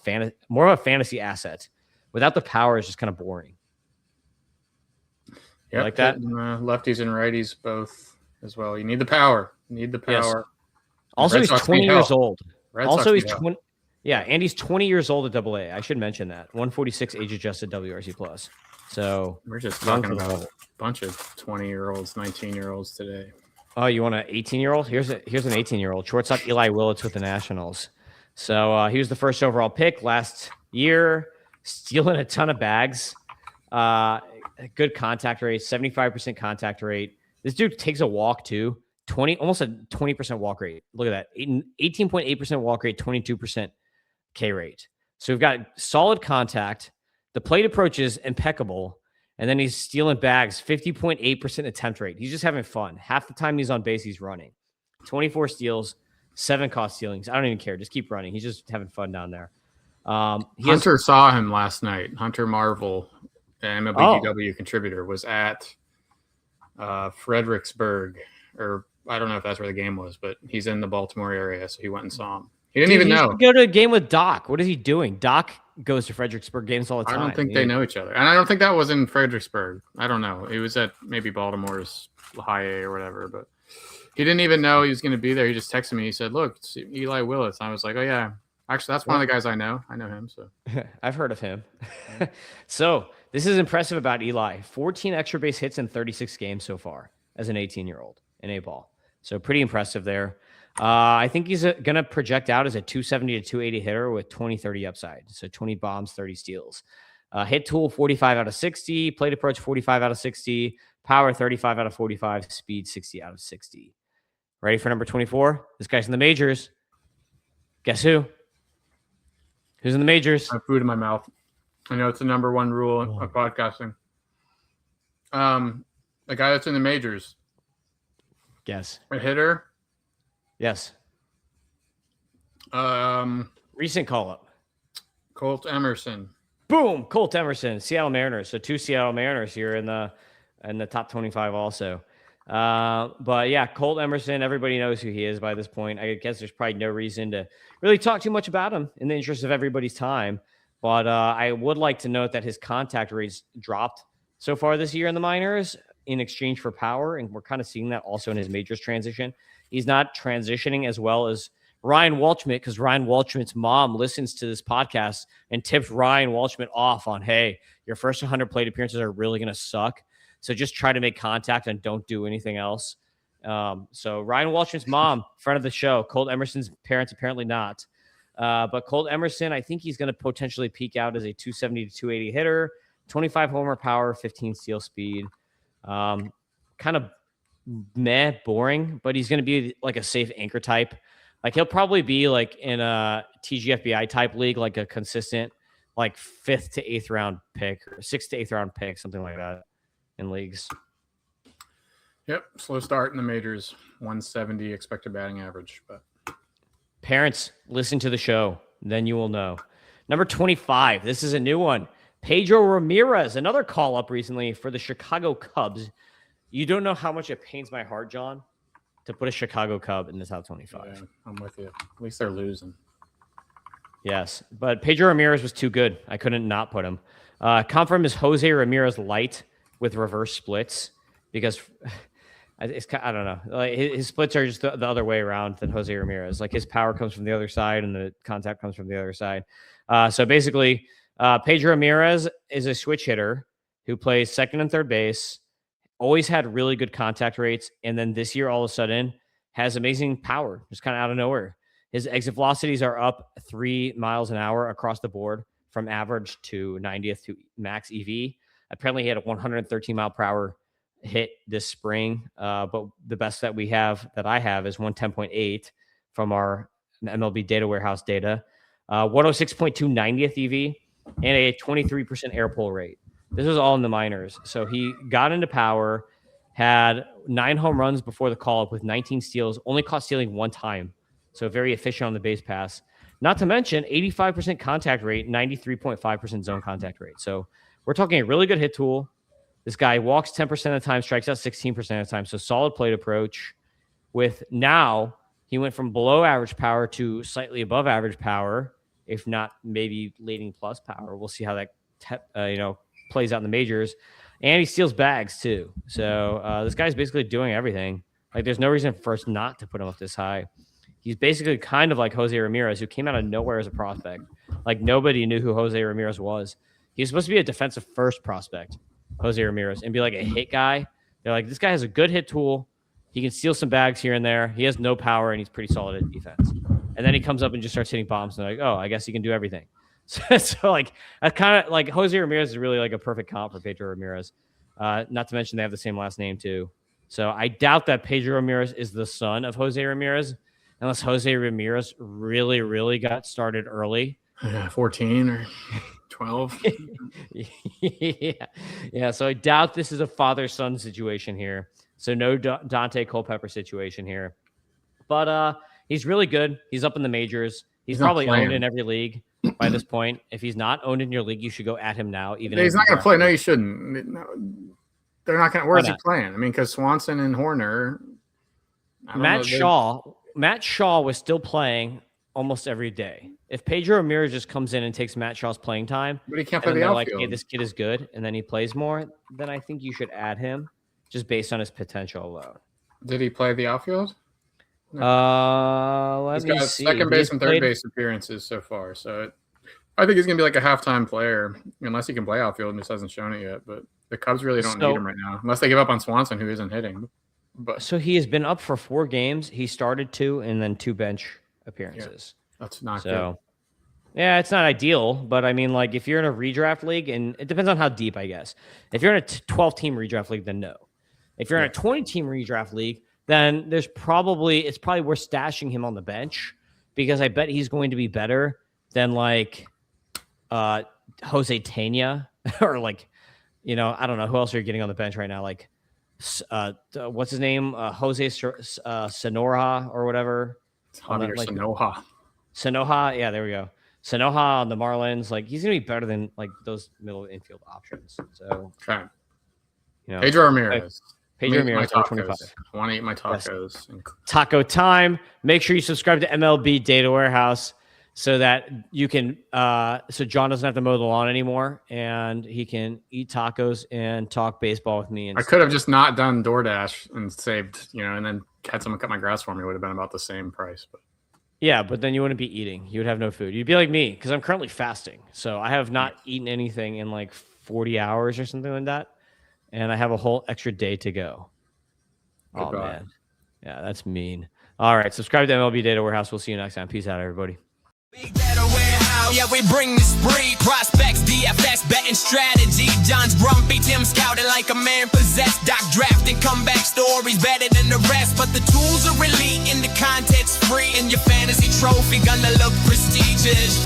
[SPEAKER 2] a fantasy asset. Without the power, it's just kind of boring.
[SPEAKER 3] Yeah,
[SPEAKER 2] like that.
[SPEAKER 3] Lefties and righties both as well. You need the power. Yes.
[SPEAKER 2] Also, he's 20 years old.
[SPEAKER 3] Also,
[SPEAKER 2] he's 20. Yeah, and he's 20 years old at AA. I should mention that 146 age-adjusted WRC plus. So
[SPEAKER 3] we're just talking about a bunch of 20-year-olds, 19-year-olds today.
[SPEAKER 2] Oh, you want an 18-year-old? Here's an 18-year-old. Shortstop Eli Willits with the Nationals. So he was the first overall pick last year, stealing a ton of bags. Good contact rate, 75% contact rate. This dude takes a walk too. Almost a 20% walk rate. Look at that. 18.8% walk rate, 22% K rate. So we've got solid contact. The plate approach is impeccable. And then he's stealing bags, 50.8% attempt rate. He's just having fun. Half the time he's on base, he's running. 24 steals, 7 caught stealings. I don't even care. Just keep running. He's just having fun down there.
[SPEAKER 3] Hunter saw him last night. Hunter Marvel, the MLB DW contributor, was at Fredericksburg, or I don't know if that's where the game was, but he's in the Baltimore area, so he went and saw him. He didn't even know.
[SPEAKER 2] Go to a game with Doc. What is he doing? Doc goes to Fredericksburg games all the time.
[SPEAKER 3] I don't think they know each other. And I don't think that was in Fredericksburg. I don't know. It was at maybe Baltimore's high A or whatever, but he didn't even know he was going to be there. He just texted me. He said, look, it's Eli Willits. I was like, oh, yeah. Actually, that's one of the guys I know. I know him. So
[SPEAKER 2] I've heard of him. So this is impressive about Eli. 14 extra base hits in 36 games so far as an 18-year-old in A-ball. So pretty impressive there. I think he's going to project out as a 270 to 280 hitter with 20-30 upside. So 20 bombs, 30 steals. Hit tool 45 out of 60. Plate approach 45 out of 60. Power 35 out of 45. Speed 60 out of 60. Ready for number 24? This guy's in the majors. Guess who? Who's in the majors?
[SPEAKER 3] I have food in my mouth. I know it's the number one rule of podcasting. The guy that's in the majors.
[SPEAKER 2] Guess.
[SPEAKER 3] A hitter.
[SPEAKER 2] Yes. Recent call-up.
[SPEAKER 3] Colt Emerson.
[SPEAKER 2] Boom! Colt Emerson, Seattle Mariners. So 2 Seattle Mariners here in the top 25 also. But yeah, Colt Emerson, everybody knows who he is by this point. I guess there's probably no reason to really talk too much about him in the interest of everybody's time. But I would like to note that his contact rates dropped so far this year in the minors in exchange for power. And we're kind of seeing that also in his majors transition. He's not transitioning as well as Ryan Walchmit, because Ryan Walchmit's mom listens to this podcast and tips Ryan Walchmit off on, hey, your first 100 plate appearances are really going to suck. So just try to make contact and don't do anything else. So Ryan Walchmit's mom, friend of the show, Colt Emerson's parents, apparently not. But Colt Emerson, I think he's going to potentially peak out as a 270 to 280 hitter, 25 homer power, 15 steal speed. Kind of boring, but he's going to be like a safe anchor type. Like he'll probably be like in a TGFBI type league, like a consistent, like 5th to 8th round pick or 6th to 8th round pick, something like that in leagues.
[SPEAKER 3] Yep. Slow start in the majors, 170 expected batting average, but
[SPEAKER 2] parents, listen to the show. Then you will know. Number 25. This is a new one. Pedro Ramirez, another call up recently for the Chicago Cubs. You don't know how much it pains my heart, John, to put a Chicago Cub in the top 25.
[SPEAKER 3] Yeah, I'm with you. At least they're losing.
[SPEAKER 2] Yes, but Pedro Ramirez was too good. I couldn't not put him. Come from his Jose Ramirez light with reverse splits because it's, I don't know. Like his splits are just the other way around than Jose Ramirez. Like his power comes from the other side and the contact comes from the other side. So basically, Pedro Ramirez is a switch hitter who plays second and third base, always had really good contact rates, and then this year all of a sudden has amazing power, just kind of out of nowhere. His exit velocities are up 3 miles an hour across the board from average to 90th to max EV. Apparently he had a 113 mile per hour hit this spring, but the best that I have is 110.8 from our MLB data warehouse data, 106.2 90th EV, and a 23% air pull rate. This was all in the minors. So he got into power, had 9 home runs before the call-up with 19 steals, only caught stealing 1 time. So very efficient on the base pass. Not to mention 85% contact rate, 93.5% zone contact rate. So we're talking a really good hit tool. This guy walks 10% of the time, strikes out 16% of the time. So solid plate approach. With now, he went from below average power to slightly above average power, if not maybe leading plus power. We'll see how that plays out in the majors. And he steals bags too. So this guy's basically doing everything. Like there's no reason for us not to put him up this high. He's basically kind of like Jose Ramirez, who came out of nowhere as a prospect. Like nobody knew who Jose Ramirez was. He was supposed to be a defensive first prospect, Jose Ramirez, and be like a hit guy. They're like, this guy has a good hit tool. He can steal some bags here and there. He has no power, and he's pretty solid at defense. And then he comes up and just starts hitting bombs, and they're like, oh, I guess he can do everything. So like, I kind of like Jose Ramirez is really like a perfect comp for Pedro Ramirez. Not to mention they have the same last name too. So I doubt that Pedro Ramirez is the son of Jose Ramirez, unless Jose Ramirez really, really got started early.
[SPEAKER 3] 14 or 12.
[SPEAKER 2] Yeah. So I doubt this is a father-son situation here. So no Dante Culpepper situation here. But he's really good. He's up in the majors. He's probably owned in every league by this point. If he's not owned in your league, you should go at him now. Even
[SPEAKER 3] he's not going to play. No, you shouldn't. No, they're not going to. Where's he playing? I mean, because Swanson and Horner.
[SPEAKER 2] Matt Shaw was still playing almost every day. If Pedro Ramirez just comes in and takes Matt Shaw's playing time,
[SPEAKER 3] but he can't play the outfield.
[SPEAKER 2] Like, hey, this kid is good, and then he plays more, then I think you should add him just based on his potential alone.
[SPEAKER 3] Did he play the outfield?
[SPEAKER 2] No.
[SPEAKER 3] He's got second base and third base appearances so far. So I think he's going to be like a halftime player, unless he can play outfield and just hasn't shown it yet. But the Cubs really don't need him right now, unless they give up on Swanson, who isn't hitting. But
[SPEAKER 2] so he has been up for 4 games. He started 2 and then 2 bench appearances.
[SPEAKER 3] Yeah, that's not good.
[SPEAKER 2] Yeah, it's not ideal, but I mean, like if you're in a redraft league, and it depends on how deep, I guess. If you're in a 12-team redraft league, then no. If you're in a 20-team redraft league, then it's probably worth stashing him on the bench, because I bet he's going to be better than like Jose Tena or like, I don't know who else are you getting on the bench right now, like what's his name, Jose Sonora or whatever. Sanoja, yeah, there we go. Sanoja on the Marlins, like he's gonna be better than like those middle infield options. So,
[SPEAKER 3] okay. Pedro Ramirez.
[SPEAKER 2] Pedro Ramirez, 25.
[SPEAKER 3] I want to eat my tacos.
[SPEAKER 2] Yes. Taco time. Make sure you subscribe to MLB Data Warehouse. so that you can so John doesn't have to mow the lawn anymore, and he can eat tacos and talk baseball with me.
[SPEAKER 3] I could have just not done DoorDash and saved, and then had someone cut my grass for me. It would have been about the same price. But
[SPEAKER 2] yeah, but then you wouldn't be eating. You would have no food. You'd be like me, because I'm currently fasting. So I have not eaten anything in like 40 hours or something like that. And I have a whole extra day to go. Oh, man. Yeah, that's mean. All right, subscribe to MLB Data Warehouse. We'll see you next time. Peace out, everybody.
[SPEAKER 1] Big Data Warehouse. Yeah, we bring the spree. Prospects, DFS, betting strategy. John's grumpy, Tim scouting like a man possessed. Doc drafting comeback stories better than the rest. But the tools are elite and the content's free. And your fantasy trophy gonna look prestigious.